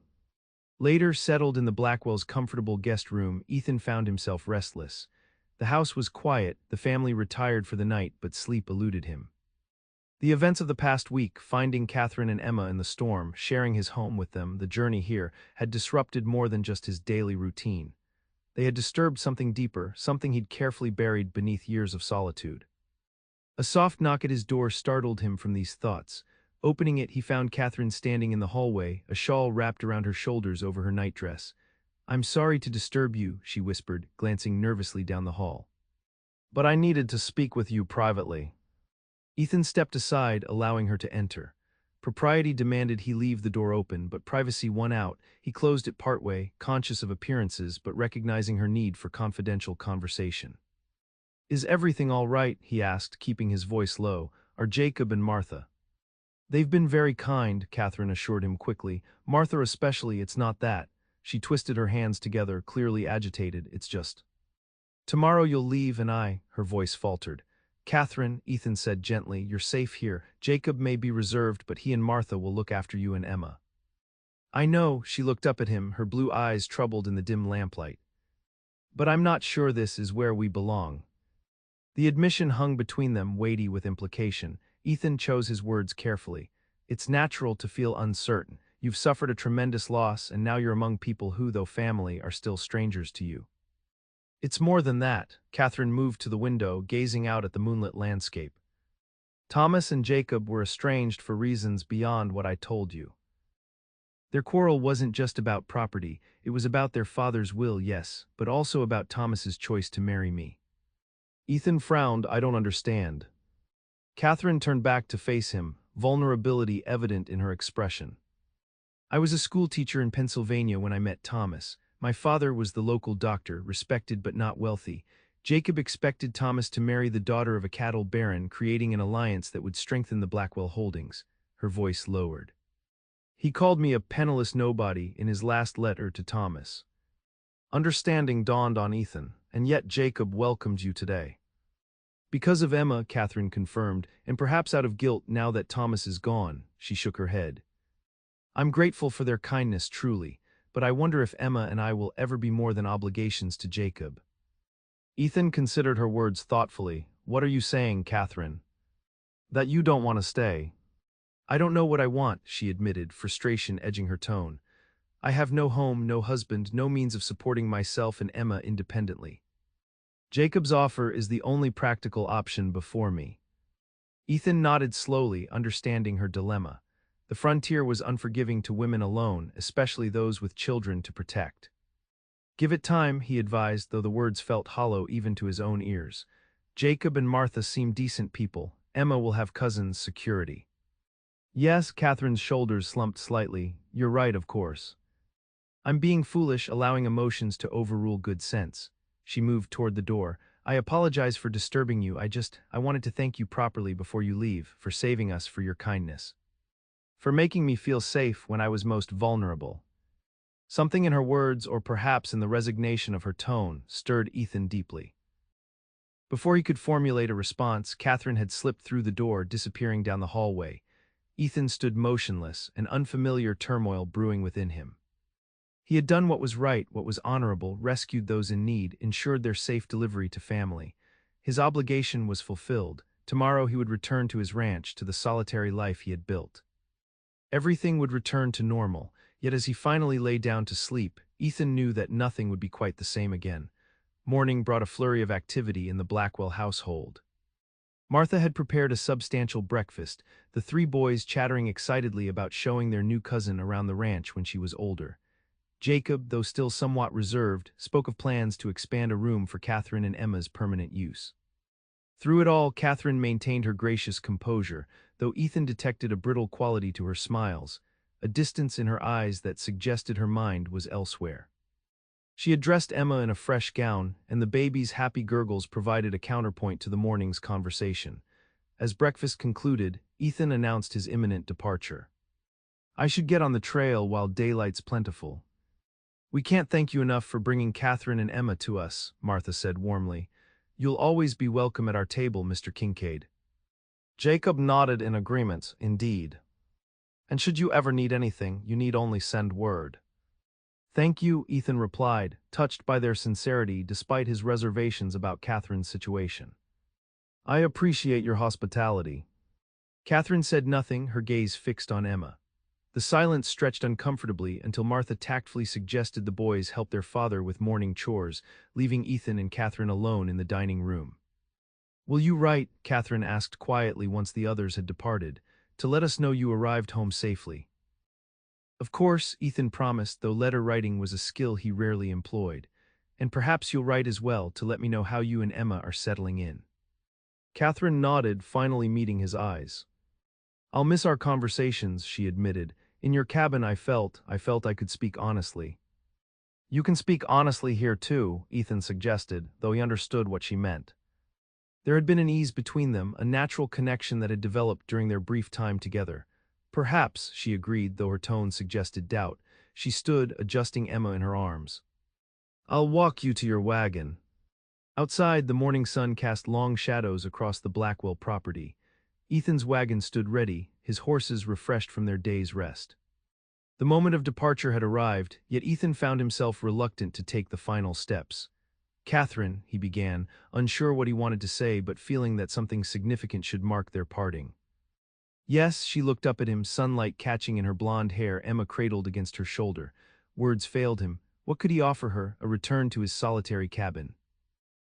Later, settled in the Blackwells' comfortable guest room, Ethan found himself restless. The house was quiet, the family retired for the night, but sleep eluded him. The events of the past week, finding Catherine and Emma in the storm, sharing his home with them, the journey here, had disrupted more than just his daily routine. They had disturbed something deeper, something he'd carefully buried beneath years of solitude. A soft knock at his door startled him from these thoughts. Opening it, he found Catherine standing in the hallway, a shawl wrapped around her shoulders over her nightdress. I'm sorry to disturb you, she whispered, glancing nervously down the hall. But I needed to speak with you privately. Ethan stepped aside, allowing her to enter. Propriety demanded he leave the door open, but privacy won out. He closed it partway, conscious of appearances but recognizing her need for confidential conversation. Is everything all right? He asked, keeping his voice low. Are Jacob and Martha? They've been very kind, Katherine assured him quickly. Martha especially, it's not that. She twisted her hands together, clearly agitated. It's just. Tomorrow you'll leave and her voice faltered. Katherine, Ethan said gently, you're safe here. Jacob may be reserved, but he and Martha will look after you and Emma. I know, she looked up at him, her blue eyes troubled in the dim lamplight. But I'm not sure this is where we belong. The admission hung between them, weighty with implication. Ethan chose his words carefully. It's natural to feel uncertain. You've suffered a tremendous loss, and now you're among people who, though family, are still strangers to you. It's more than that. Katherine moved to the window, gazing out at the moonlit landscape. Thomas and Jacob were estranged for reasons beyond what I told you. Their quarrel wasn't just about property, it was about their father's will, yes, but also about Thomas's choice to marry me. Ethan frowned. I don't understand. Katherine turned back to face him, vulnerability evident in her expression. I was a school teacher in Pennsylvania when I met Thomas. My father was the local doctor, respected but not wealthy. Jacob expected Thomas to marry the daughter of a cattle baron, creating an alliance that would strengthen the Blackwell holdings. Her voice lowered. He called me a penniless nobody in his last letter to Thomas. Understanding dawned on Ethan, and yet Jacob welcomed you today. Because of Emma, Katherine confirmed, and perhaps out of guilt now that Thomas is gone. She shook her head. I'm grateful for their kindness, truly, but I wonder if Emma and I will ever be more than obligations to Jacob. Ethan considered her words thoughtfully. What are you saying, Katherine? That you don't want to stay. I don't know what I want, she admitted, frustration edging her tone. I have no home, no husband, no means of supporting myself and Emma independently. Jacob's offer is the only practical option before me. Ethan nodded slowly, understanding her dilemma. The frontier was unforgiving to women alone, especially those with children to protect. Give it time, he advised, though the words felt hollow even to his own ears. Jacob and Martha seem decent people. Emma will have cousins, security. Yes, Katherine's shoulders slumped slightly. You're right, of course. I'm being foolish, allowing emotions to overrule good sense. She moved toward the door. I apologize for disturbing you. I wanted to thank you properly before you leave, for saving us, for your kindness. For making me feel safe when I was most vulnerable. Something in her words, or perhaps in the resignation of her tone, stirred Ethan deeply. Before he could formulate a response, Katherine had slipped through the door, disappearing down the hallway. Ethan stood motionless, an unfamiliar turmoil brewing within him. He had done what was right, what was honorable, rescued those in need, ensured their safe delivery to family. His obligation was fulfilled. Tomorrow he would return to his ranch, to the solitary life he had built. Everything would return to normal, yet as he finally lay down to sleep, Ethan knew that nothing would be quite the same again. Morning brought a flurry of activity in the Blackwell household. Martha had prepared a substantial breakfast, the three boys chattering excitedly about showing their new cousin around the ranch when she was older. Jacob, though still somewhat reserved, spoke of plans to expand a room for Katherine and Emma's permanent use. Through it all, Katherine maintained her gracious composure, though Ethan detected a brittle quality to her smiles, a distance in her eyes that suggested her mind was elsewhere. She had dressed Emma in a fresh gown, and the baby's happy gurgles provided a counterpoint to the morning's conversation. As breakfast concluded, Ethan announced his imminent departure. I should get on the trail while daylight's plentiful. We can't thank you enough for bringing Katherine and Emma to us, Martha said warmly. You'll always be welcome at our table, Mr. Kincaid. Jacob nodded in agreement, indeed. And should you ever need anything, you need only send word. Thank you, Ethan replied, touched by their sincerity despite his reservations about Katherine's situation. I appreciate your hospitality. Katherine said nothing, her gaze fixed on Emma. The silence stretched uncomfortably until Martha tactfully suggested the boys help their father with morning chores, leaving Ethan and Katherine alone in the dining room. Will you write, Katherine asked quietly once the others had departed, to let us know you arrived home safely? Of course, Ethan promised, though letter writing was a skill he rarely employed. And perhaps you'll write as well to let me know how you and Emma are settling in. Katherine nodded, finally meeting his eyes. I'll miss our conversations, she admitted. In your cabin I felt I could speak honestly. You can speak honestly here too, Ethan suggested, though he understood what she meant. There had been an ease between them, a natural connection that had developed during their brief time together. Perhaps, she agreed, though her tone suggested doubt. She stood, adjusting Emma in her arms. I'll walk you to your wagon. Outside, the morning sun cast long shadows across the Blackwell property. Ethan's wagon stood ready, his horses refreshed from their day's rest. The moment of departure had arrived, yet Ethan found himself reluctant to take the final steps. Katherine, he began, unsure what he wanted to say but feeling that something significant should mark their parting. Yes, she looked up at him, sunlight catching in her blonde hair, Emma cradled against her shoulder. Words failed him. What could he offer her? A return to his solitary cabin.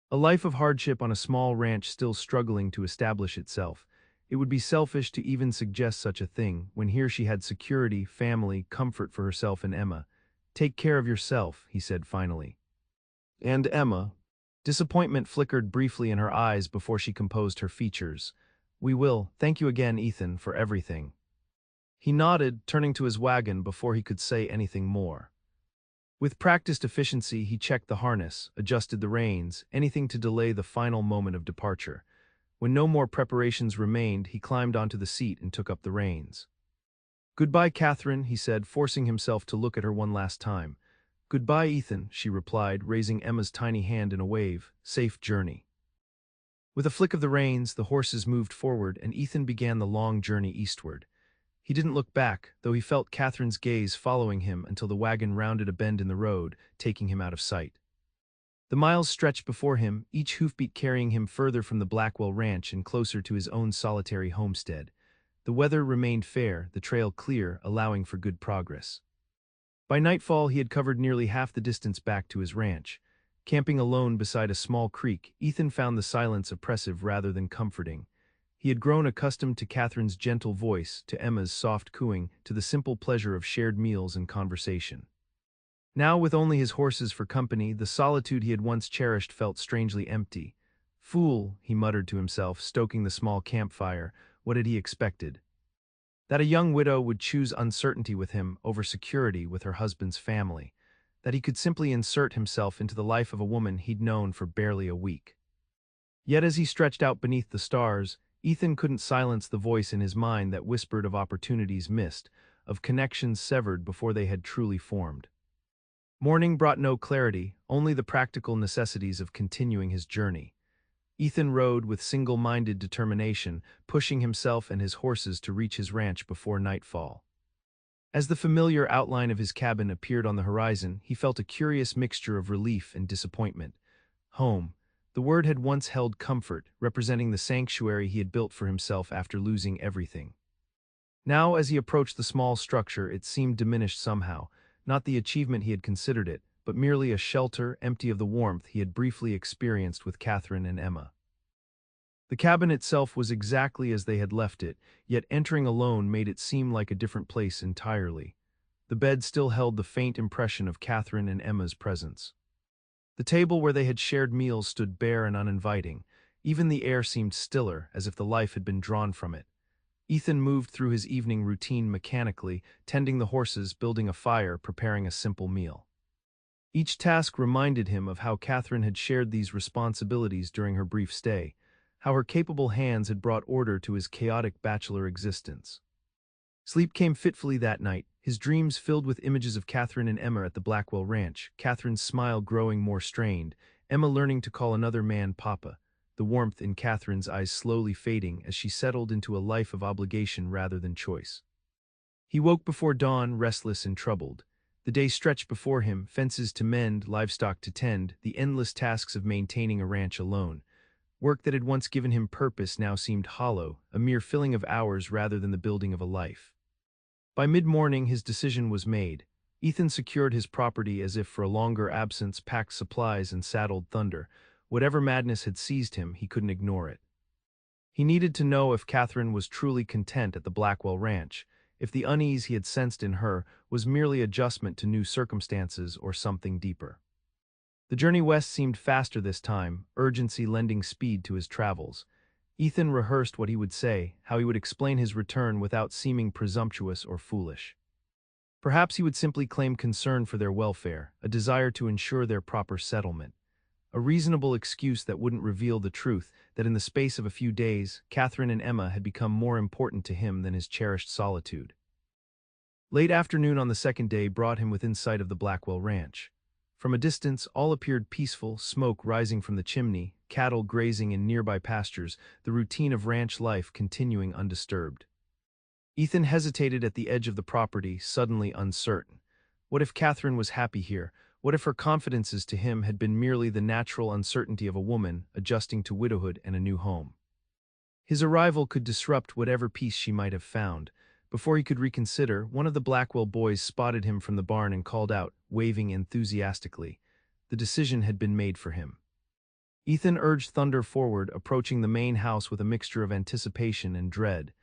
A life of hardship on a small ranch still struggling to establish itself. It would be selfish to even suggest such a thing, when here she had security, family, comfort for herself and Emma. Take care of yourself, he said finally. And Emma. Disappointment flickered briefly in her eyes before she composed her features. We will. Thank you again, Ethan, for everything. He nodded, turning to his wagon before he could say anything more. With practiced efficiency, he checked the harness, adjusted the reins, anything to delay the final moment of departure. When no more preparations remained, he climbed onto the seat and took up the reins. Goodbye, Katherine, he said, forcing himself to look at her one last time. Goodbye, Ethan, she replied, raising Emma's tiny hand in a wave. Safe journey. With a flick of the reins, the horses moved forward and Ethan began the long journey eastward. He didn't look back, though he felt Katherine's gaze following him until the wagon rounded a bend in the road, taking him out of sight. The miles stretched before him, each hoofbeat carrying him further from the Blackwell ranch and closer to his own solitary homestead. The weather remained fair, the trail clear, allowing for good progress. By nightfall, he had covered nearly half the distance back to his ranch. Camping alone beside a small creek, Ethan found the silence oppressive rather than comforting. He had grown accustomed to Katherine's gentle voice, to Emma's soft cooing, to the simple pleasure of shared meals and conversation. Now, with only his horses for company, the solitude he had once cherished felt strangely empty. Fool, he muttered to himself, stoking the small campfire. What had he expected? That a young widow would choose uncertainty with him over security with her husband's family. That he could simply insert himself into the life of a woman he'd known for barely a week. Yet as he stretched out beneath the stars, Ethan couldn't silence the voice in his mind that whispered of opportunities missed, of connections severed before they had truly formed. Morning brought no clarity, only the practical necessities of continuing his journey. Ethan rode with single-minded determination, pushing himself and his horses to reach his ranch before nightfall. As the familiar outline of his cabin appeared on the horizon, he felt a curious mixture of relief and disappointment. Home. The word had once held comfort, representing the sanctuary he had built for himself after losing everything. Now, as he approached the small structure, it seemed diminished somehow, not the achievement he had considered it, but merely a shelter empty of the warmth he had briefly experienced with Katherine and Emma. The cabin itself was exactly as they had left it, yet entering alone made it seem like a different place entirely. The bed still held the faint impression of Katherine and Emma's presence. The table where they had shared meals stood bare and uninviting. Even the air seemed stiller, as if the life had been drawn from it. Ethan moved through his evening routine mechanically, tending the horses, building a fire, preparing a simple meal. Each task reminded him of how Katherine had shared these responsibilities during her brief stay, how her capable hands had brought order to his chaotic bachelor existence. Sleep came fitfully that night, his dreams filled with images of Katherine and Emma at the Blackwell ranch, Katherine's smile growing more strained, Emma learning to call another man Papa, the warmth in Katherine's eyes slowly fading as she settled into a life of obligation rather than choice. He woke before dawn, restless and troubled. The day stretched before him, fences to mend, livestock to tend, the endless tasks of maintaining a ranch alone. Work that had once given him purpose now seemed hollow, a mere filling of hours rather than the building of a life. By mid-morning, his decision was made. Ethan secured his property as if for a longer absence, packed supplies and saddled thunder. Whatever madness had seized him, he couldn't ignore it. He needed to know if Katherine was truly content at the Blackwell ranch, if the unease he had sensed in her was merely adjustment to new circumstances or something deeper. The journey west seemed faster this time, urgency lending speed to his travels. Ethan rehearsed what he would say, how he would explain his return without seeming presumptuous or foolish. Perhaps he would simply claim concern for their welfare, a desire to ensure their proper settlement. A reasonable excuse that wouldn't reveal the truth that in the space of a few days, Katherine and Emma had become more important to him than his cherished solitude. Late afternoon on the second day brought him within sight of the Blackwell Ranch. From a distance, all appeared peaceful, smoke rising from the chimney, cattle grazing in nearby pastures, the routine of ranch life continuing undisturbed. Ethan hesitated at the edge of the property, suddenly uncertain. What if Katherine was happy here? What if her confidences to him had been merely the natural uncertainty of a woman adjusting to widowhood and a new home? His arrival could disrupt whatever peace she might have found. Before he could reconsider, one of the Blackwell boys spotted him from the barn and called out, waving enthusiastically. The decision had been made for him. Ethan urged Thunder forward, approaching the main house with a mixture of anticipation and dread.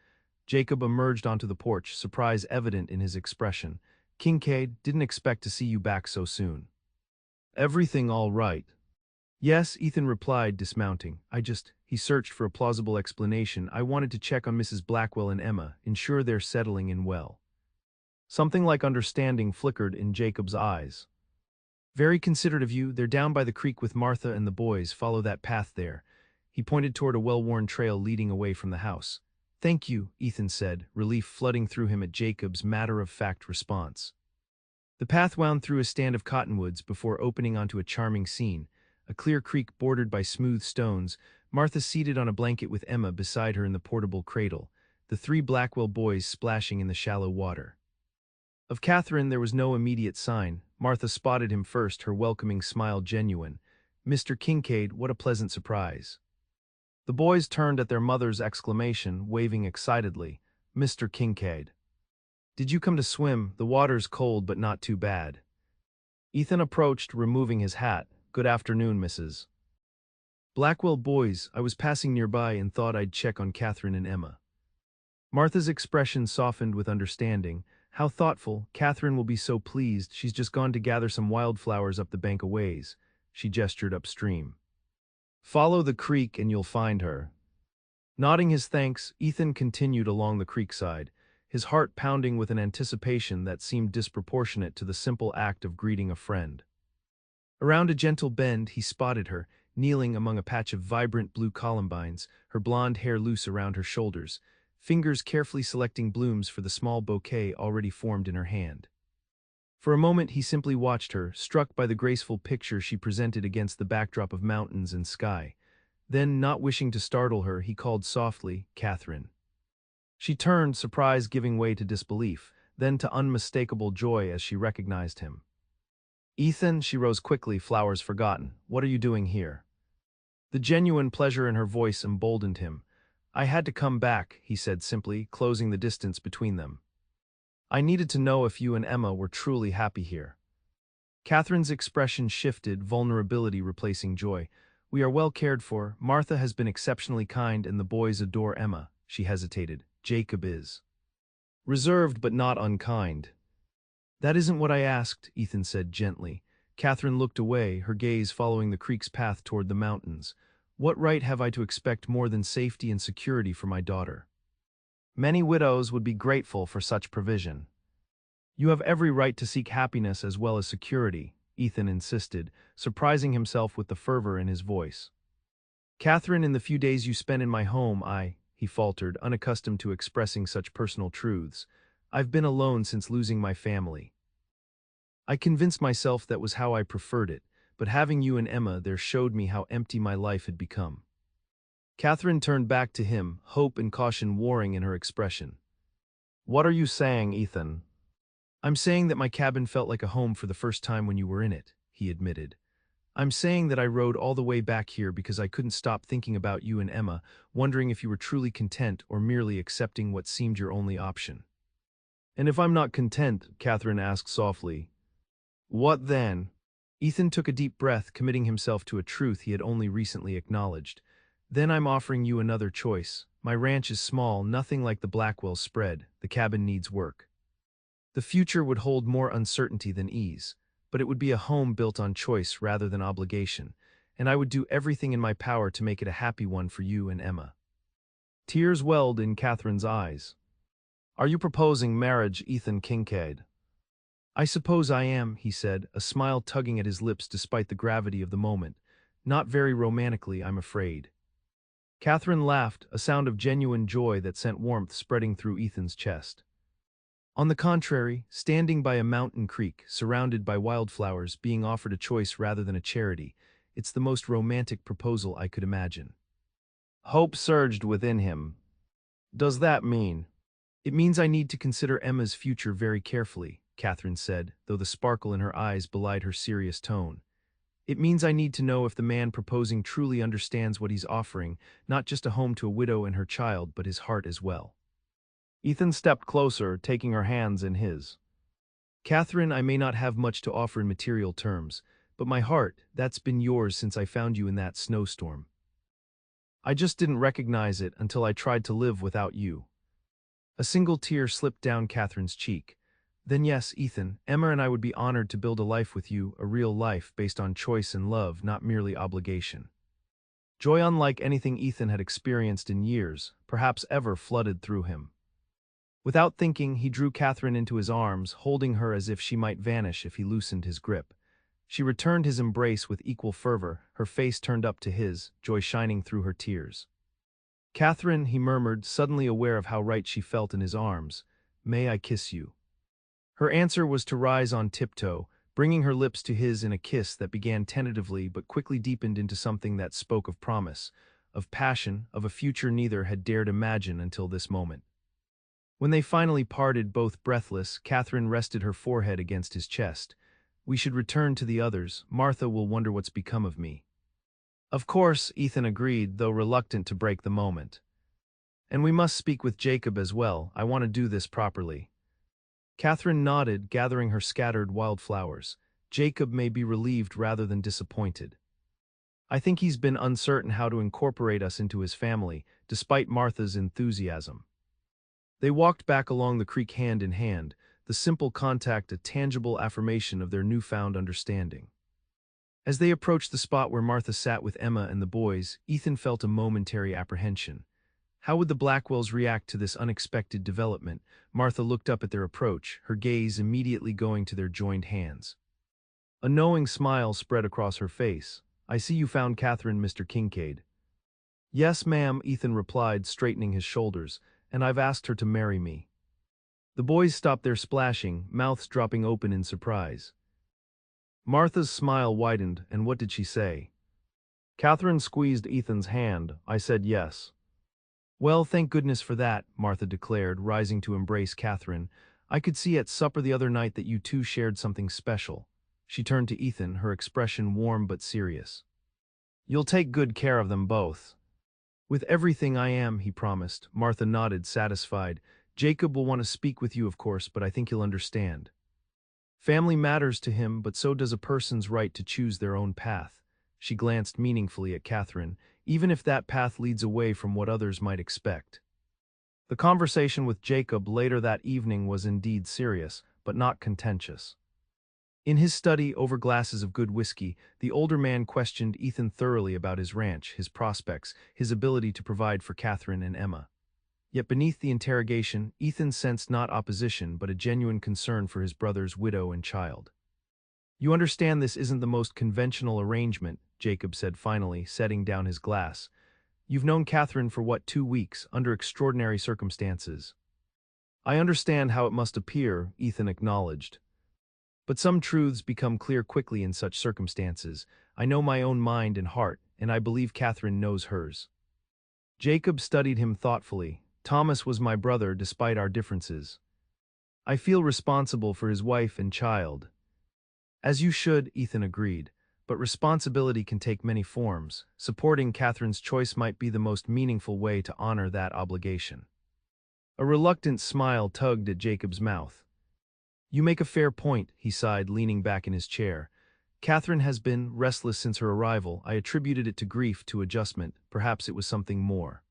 Jacob emerged onto the porch, surprise evident in his expression. "Kincaid, didn't expect to see you back so soon." "Everything all right?" "Yes," Ethan replied, dismounting. He searched for a plausible explanation. "I wanted to check on Mrs. Blackwell and Emma, ensure they're settling in well." Something like understanding flickered in Jacob's eyes. "Very considerate of you. They're down by the creek with Martha and the boys. Follow that path there." He pointed toward a well-worn trail leading away from the house. "Thank you," Ethan said, relief flooding through him at Jacob's matter-of-fact response. The path wound through a stand of cottonwoods before opening onto a charming scene, a clear creek bordered by smooth stones, Martha seated on a blanket with Emma beside her in the portable cradle, the three Blackwell boys splashing in the shallow water. Of Katherine there was no immediate sign. Martha spotted him first, her welcoming smile genuine. "Mr. Kincaid, what a pleasant surprise." The boys turned at their mother's exclamation, waving excitedly. "Mr. Kincaid. Did you come to swim? The water's cold but not too bad." Ethan approached, removing his hat. "Good afternoon, Mrs. Blackwell boys. I was passing nearby and thought I'd check on Katherine and Emma." Martha's expression softened with understanding. "How thoughtful. Katherine will be so pleased. She's just gone to gather some wildflowers up the bank a ways." She gestured upstream. "Follow the creek and you'll find her." Nodding his thanks, Ethan continued along the creekside, his heart pounding with an anticipation that seemed disproportionate to the simple act of greeting a friend. Around a gentle bend, he spotted her, kneeling among a patch of vibrant blue columbines, her blonde hair loose around her shoulders, fingers carefully selecting blooms for the small bouquet already formed in her hand. For a moment he simply watched her, struck by the graceful picture she presented against the backdrop of mountains and sky. Then, not wishing to startle her, he called softly, "Katherine." She turned, surprise giving way to disbelief, then to unmistakable joy as she recognized him. "Ethan," she rose quickly, flowers forgotten. "What are you doing here?" The genuine pleasure in her voice emboldened him. "I had to come back," he said simply, closing the distance between them. "I needed to know if you and Emma were truly happy here." Katherine's expression shifted, vulnerability replacing joy. "We are well cared for. Martha has been exceptionally kind and the boys adore Emma." She hesitated. "Jacob is reserved but not unkind." "That isn't what I asked," Ethan said gently. Katherine looked away, her gaze following the creek's path toward the mountains. "What right have I to expect more than safety and security for my daughter?" "Many widows would be grateful for such provision." "You have every right to seek happiness as well as security," Ethan insisted, surprising himself with the fervor in his voice. "Katherine, in the few days you spent in my home, he faltered, unaccustomed to expressing such personal truths. "I've been alone since losing my family. I convinced myself that was how I preferred it, but having you and Emma there showed me how empty my life had become." Katherine turned back to him, hope and caution warring in her expression. "What are you saying, Ethan?" "I'm saying that my cabin felt like a home for the first time when you were in it," he admitted. "I'm saying that I rode all the way back here because I couldn't stop thinking about you and Emma, wondering if you were truly content or merely accepting what seemed your only option." "And if I'm not content," Katherine asked softly, "what then?" Ethan took a deep breath, committing himself to a truth he had only recently acknowledged. "Then I'm offering you another choice. My ranch is small, nothing like the Blackwell spread. The cabin needs work. The future would hold more uncertainty than ease, but it would be a home built on choice rather than obligation, and I would do everything in my power to make it a happy one for you and Emma." Tears welled in Katherine's eyes. "Are you proposing marriage, Ethan Kincaid?" "I suppose I am," he said, a smile tugging at his lips despite the gravity of the moment. Not very romantically, I'm afraid. Katherine laughed, a sound of genuine joy that sent warmth spreading through Ethan's chest. On the contrary, standing by a mountain creek, surrounded by wildflowers, being offered a choice rather than a charity, it's the most romantic proposal I could imagine. Hope surged within him. Does that mean? It means I need to consider Emma's future very carefully, Katherine said, though the sparkle in her eyes belied her serious tone. It means I need to know if the man proposing truly understands what he's offering, not just a home to a widow and her child, but his heart as well. Ethan stepped closer, taking her hands in his. Katherine, I may not have much to offer in material terms, but my heart, that's been yours since I found you in that snowstorm. I just didn't recognize it until I tried to live without you. A single tear slipped down Katherine's cheek. Then yes, Ethan, Emma and I would be honored to build a life with you, a real life based on choice and love, not merely obligation. Joy unlike anything Ethan had experienced in years, perhaps ever, flooded through him. Without thinking, he drew Katherine into his arms, holding her as if she might vanish if he loosened his grip. She returned his embrace with equal fervor, her face turned up to his, joy shining through her tears. Katherine, he murmured, suddenly aware of how right she felt in his arms, may I kiss you? Her answer was to rise on tiptoe, bringing her lips to his in a kiss that began tentatively but quickly deepened into something that spoke of promise, of passion, of a future neither had dared imagine until this moment. When they finally parted, both breathless, Katherine rested her forehead against his chest. We should return to the others. Martha will wonder what's become of me. Of course, Ethan agreed, though reluctant to break the moment. And we must speak with Jacob as well. I want to do this properly. Katherine nodded, gathering her scattered wildflowers. Jacob may be relieved rather than disappointed. I think he's been uncertain how to incorporate us into his family, despite Martha's enthusiasm. They walked back along the creek hand in hand, the simple contact a tangible affirmation of their newfound understanding. As they approached the spot where Martha sat with Emma and the boys, Ethan felt a momentary apprehension. How would the Blackwells react to this unexpected development? Martha looked up at their approach, her gaze immediately going to their joined hands. A knowing smile spread across her face. I see you found Katherine, Mr. Kincaid. Yes, ma'am, Ethan replied, straightening his shoulders, and I've asked her to marry me. The boys stopped their splashing, mouths dropping open in surprise. Martha's smile widened, and what did she say? Katherine squeezed Ethan's hand. I said yes. Well, thank goodness for that, Martha declared, rising to embrace Katherine. I could see at supper the other night that you two shared something special. She turned to Ethan, her expression warm but serious. You'll take good care of them both. With everything I am, he promised. Martha nodded, satisfied. Jacob will want to speak with you, of course, but I think he'll understand. Family matters to him, but so does a person's right to choose their own path. She glanced meaningfully at Katherine, even if that path leads away from what others might expect. The conversation with Jacob later that evening was indeed serious, but not contentious. In his study, over glasses of good whiskey, the older man questioned Ethan thoroughly about his ranch, his prospects, his ability to provide for Katherine and Emma. Yet beneath the interrogation, Ethan sensed not opposition but a genuine concern for his brother's widow and child. You understand this isn't the most conventional arrangement, Jacob said finally, setting down his glass. You've known Katherine for what, 2 weeks, under extraordinary circumstances. I understand how it must appear, Ethan acknowledged. But some truths become clear quickly in such circumstances. I know my own mind and heart, and I believe Katherine knows hers. Jacob studied him thoughtfully. Thomas was my brother despite our differences. I feel responsible for his wife and child. As you should, Ethan agreed, but responsibility can take many forms. Supporting Katherine's choice might be the most meaningful way to honor that obligation. A reluctant smile tugged at Jacob's mouth. You make a fair point, he sighed, leaning back in his chair. Katherine has been restless since her arrival. I attributed it to grief, to adjustment. Perhaps it was something more.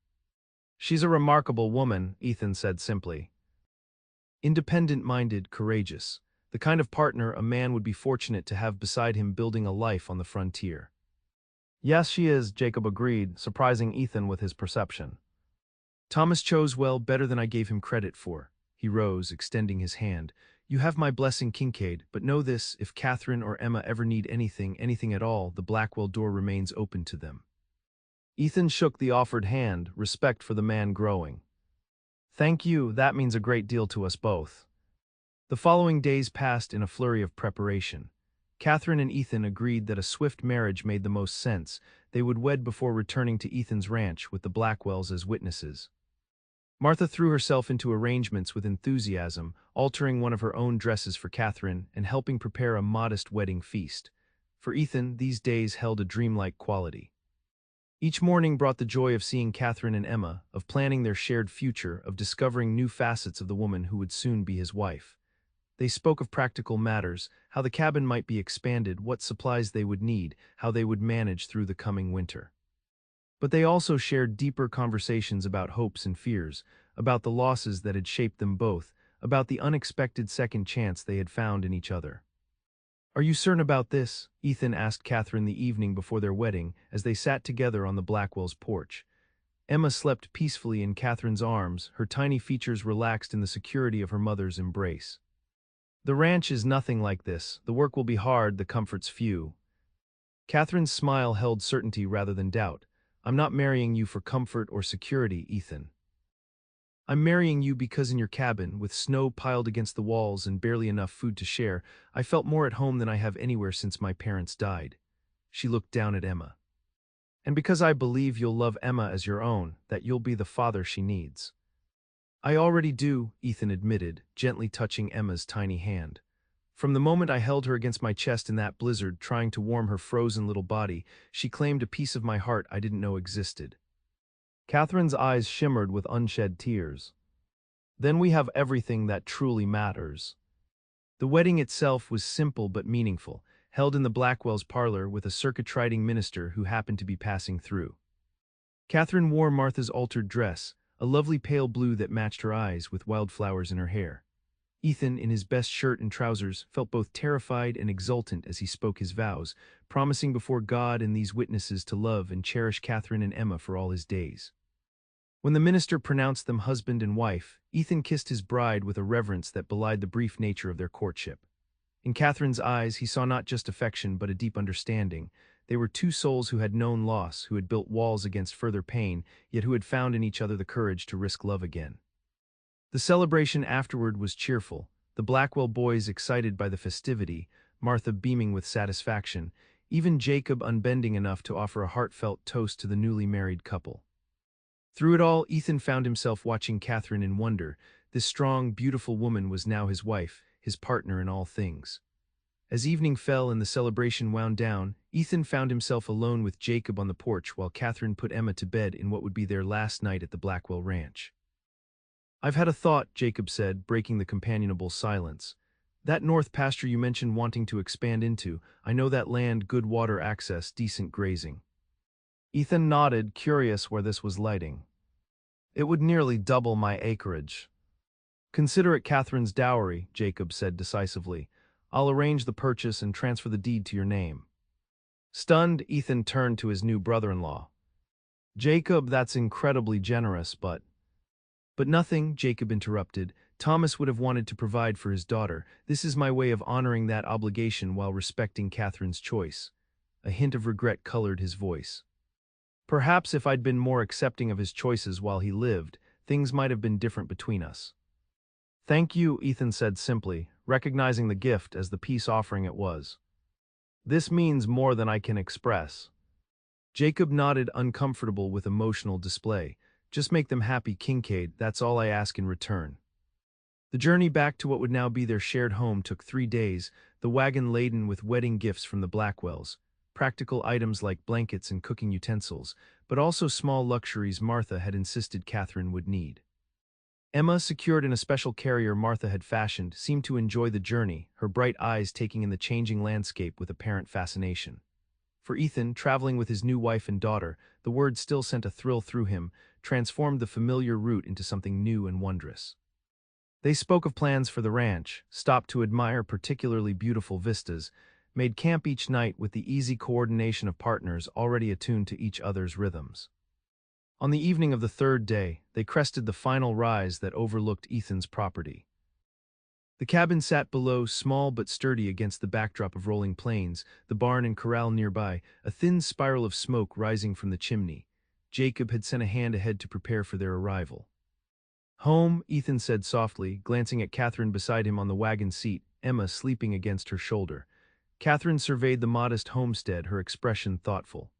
She's a remarkable woman, Ethan said simply. Independent-minded, courageous. The kind of partner a man would be fortunate to have beside him building a life on the frontier. Yes, she is, Jacob agreed, surprising Ethan with his perception. Thomas chose well, better than I gave him credit for. He rose, extending his hand. "You have my blessing, Kincaid, but know this, if Katherine or Emma ever need anything at all, the Blackwell door remains open to them." Ethan shook the offered hand, respect for the man growing. "Thank you, that means a great deal to us both." The following days passed in a flurry of preparation. Katherine and Ethan agreed that a swift marriage made the most sense. They would wed before returning to Ethan's ranch with the Blackwells as witnesses. Martha threw herself into arrangements with enthusiasm, altering one of her own dresses for Katherine and helping prepare a modest wedding feast. For Ethan, these days held a dreamlike quality. Each morning brought the joy of seeing Katherine and Emma, of planning their shared future, of discovering new facets of the woman who would soon be his wife. They spoke of practical matters, how the cabin might be expanded, what supplies they would need, how they would manage through the coming winter. But they also shared deeper conversations about hopes and fears, about the losses that had shaped them both, about the unexpected second chance they had found in each other. "Are you certain about this?" Ethan asked Katherine the evening before their wedding as they sat together on the Blackwell's porch. Emma slept peacefully in Katherine's arms, her tiny features relaxed in the security of her mother's embrace. "The ranch is nothing like this. The work will be hard, the comforts few." Katherine's smile held certainty rather than doubt. "I'm not marrying you for comfort or security, Ethan. I'm marrying you because in your cabin, with snow piled against the walls and barely enough food to share, I felt more at home than I have anywhere since my parents died." She looked down at Emma. "And because I believe you'll love Emma as your own, that you'll be the father she needs." "I already do," Ethan admitted, gently touching Emma's tiny hand. "From the moment I held her against my chest in that blizzard, trying to warm her frozen little body, she claimed a piece of my heart I didn't know existed." Katherine's eyes shimmered with unshed tears. "Then we have everything that truly matters." The wedding itself was simple but meaningful, held in the Blackwells' parlor with a circuit-riding minister who happened to be passing through. Katherine wore Martha's altered dress, a lovely pale blue that matched her eyes, with wildflowers in her hair. Ethan, in his best shirt and trousers, felt both terrified and exultant as he spoke his vows, promising before God and these witnesses to love and cherish Katherine and Emma for all his days. When the minister pronounced them husband and wife, Ethan kissed his bride with a reverence that belied the brief nature of their courtship. In Katherine's eyes, he saw not just affection but a deep understanding. They were two souls who had known loss, who had built walls against further pain, yet who had found in each other the courage to risk love again. The celebration afterward was cheerful, the Blackwell boys excited by the festivity, Martha beaming with satisfaction, even Jacob unbending enough to offer a heartfelt toast to the newly married couple. Through it all, Ethan found himself watching Katherine in wonder. This strong, beautiful woman was now his wife, his partner in all things. As evening fell and the celebration wound down, Ethan found himself alone with Jacob on the porch while Katherine put Emma to bed in what would be their last night at the Blackwell Ranch. "I've had a thought," Jacob said, breaking the companionable silence. "That north pasture you mentioned wanting to expand into, I know that land, good water access, decent grazing." Ethan nodded, curious where this was lighting. "It would nearly double my acreage." "Consider it Katherine's dowry," Jacob said decisively. "I'll arrange the purchase and transfer the deed to your name." Stunned, Ethan turned to his new brother-in-law. "Jacob, that's incredibly generous, but—" "But nothing," Jacob interrupted. "Thomas would have wanted to provide for his daughter. This is my way of honoring that obligation while respecting Katherine's choice." A hint of regret colored his voice. "Perhaps if I'd been more accepting of his choices while he lived, things might have been different between us." "Thank you," Ethan said simply, recognizing the gift as the peace offering it was. "This means more than I can express." Jacob nodded, uncomfortable with emotional display. "Just make them happy, Kincaid, that's all I ask in return." The journey back to what would now be their shared home took 3 days, the wagon laden with wedding gifts from the Blackwells. Practical items like blankets and cooking utensils, but also small luxuries Martha had insisted Katherine would need. Emma, secured in a special carrier Martha had fashioned, seemed to enjoy the journey, her bright eyes taking in the changing landscape with apparent fascination. For Ethan, traveling with his new wife and daughter, the word still sent a thrill through him, transformed the familiar route into something new and wondrous. They spoke of plans for the ranch, stopped to admire particularly beautiful vistas, made camp each night with the easy coordination of partners already attuned to each other's rhythms. On the evening of the 3rd day, they crested the final rise that overlooked Ethan's property. The cabin sat below, small but sturdy against the backdrop of rolling plains, the barn and corral nearby, a thin spiral of smoke rising from the chimney. Jacob had sent a hand ahead to prepare for their arrival. "Home," Ethan said softly, glancing at Katherine beside him on the wagon seat, Emma sleeping against her shoulder. Katherine surveyed the modest homestead, her expression thoughtful.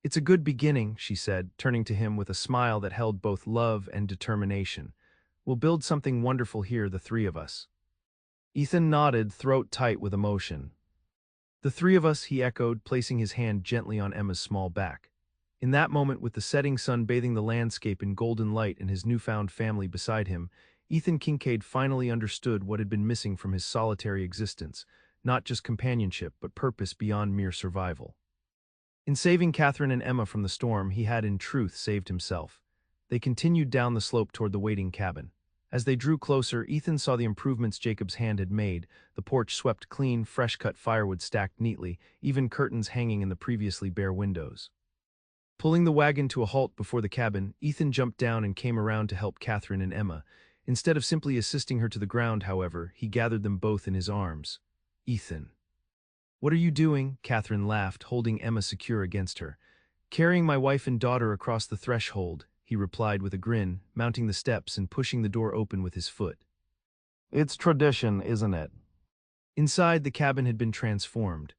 "It's a good beginning," she said, turning to him with a smile that held both love and determination. "We'll build something wonderful here, the three of us." Ethan nodded, throat tight with emotion. "The three of us," he echoed, placing his hand gently on Emma's small back. In that moment, with the setting sun bathing the landscape in golden light and his newfound family beside him, Ethan Kincaid finally understood what had been missing from his solitary existence, not just companionship, but purpose beyond mere survival. In saving Katherine and Emma from the storm, he had in truth saved himself. They continued down the slope toward the waiting cabin. As they drew closer, Ethan saw the improvements Jacob's hand had made, the porch swept clean, fresh-cut firewood stacked neatly, even curtains hanging in the previously bare windows. Pulling the wagon to a halt before the cabin, Ethan jumped down and came around to help Katherine and Emma. Instead of simply assisting her to the ground, however, he gathered them both in his arms. "Ethan." "What are you doing?" Katherine laughed, holding Emma secure against her. "Carrying my wife and daughter across the threshold," he replied with a grin, mounting the steps and pushing the door open with his foot. "It's tradition, isn't it?" Inside, the cabin had been transformed.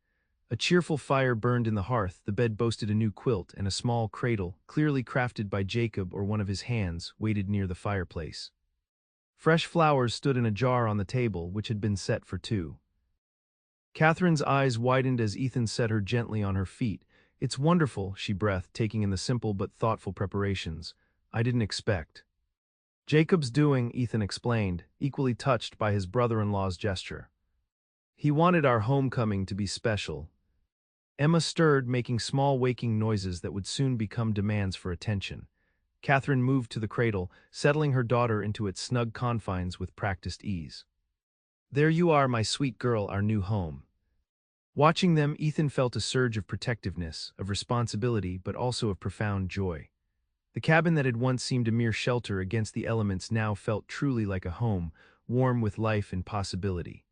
A cheerful fire burned in the hearth, the bed boasted a new quilt, and a small cradle, clearly crafted by Jacob or one of his hands, waited near the fireplace. Fresh flowers stood in a jar on the table, which had been set for two. Katherine's eyes widened as Ethan set her gently on her feet. "It's wonderful," she breathed, taking in the simple but thoughtful preparations. "I didn't expect." "Jacob's doing," Ethan explained, equally touched by his brother-in-law's gesture. "He wanted our homecoming to be special." Emma stirred, making small waking noises that would soon become demands for attention. Katherine moved to the cradle, settling her daughter into its snug confines with practiced ease. "There you are, my sweet girl, our new home." Watching them, Ethan felt a surge of protectiveness, of responsibility, but also of profound joy. The cabin that had once seemed a mere shelter against the elements now felt truly like a home, warm with life and possibility.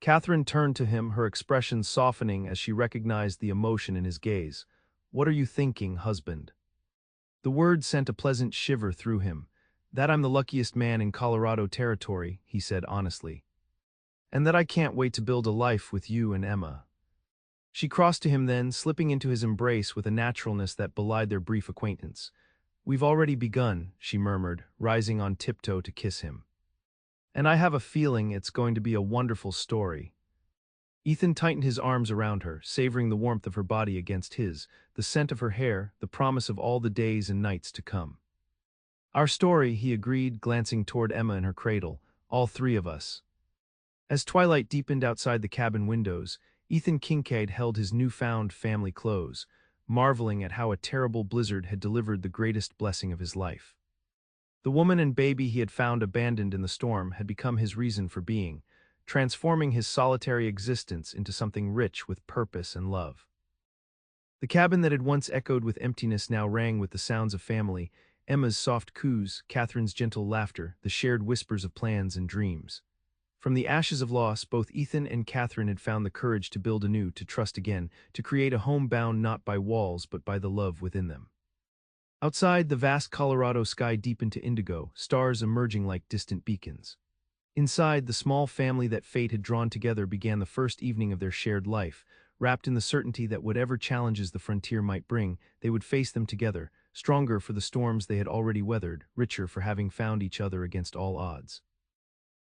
Katherine turned to him, her expression softening as she recognized the emotion in his gaze. "What are you thinking, husband?" The word sent a pleasant shiver through him. "That I'm the luckiest man in Colorado territory," he said honestly. "And that I can't wait to build a life with you and Emma." She crossed to him then, slipping into his embrace with a naturalness that belied their brief acquaintance. "We've already begun," she murmured, rising on tiptoe to kiss him. "And I have a feeling it's going to be a wonderful story." Ethan tightened his arms around her, savoring the warmth of her body against his, the scent of her hair, the promise of all the days and nights to come. "Our story," he agreed, glancing toward Emma in her cradle. "All three of us." As twilight deepened outside the cabin windows, Ethan Kincaid held his newfound family close, marveling at how a terrible blizzard had delivered the greatest blessing of his life. The woman and baby he had found abandoned in the storm had become his reason for being, transforming his solitary existence into something rich with purpose and love. The cabin that had once echoed with emptiness now rang with the sounds of family, Emma's soft coos, Katherine's gentle laughter, the shared whispers of plans and dreams. From the ashes of loss, both Ethan and Katherine had found the courage to build anew, to trust again, to create a home bound not by walls but by the love within them. Outside, the vast Colorado sky deepened to indigo, stars emerging like distant beacons. Inside, the small family that fate had drawn together began the first evening of their shared life, wrapped in the certainty that whatever challenges the frontier might bring, they would face them together, stronger for the storms they had already weathered, richer for having found each other against all odds.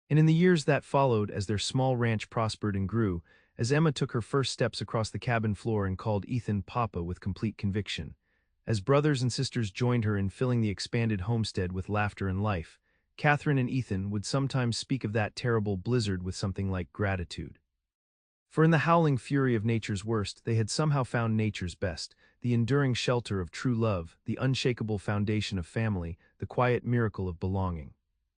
And in the years that followed, as their small ranch prospered and grew, as Emma took her first steps across the cabin floor and called Ethan Papa with complete conviction, as brothers and sisters joined her in filling the expanded homestead with laughter and life, Katherine and Ethan would sometimes speak of that terrible blizzard with something like gratitude. For in the howling fury of nature's worst, they had somehow found nature's best, the enduring shelter of true love, the unshakable foundation of family, the quiet miracle of belonging.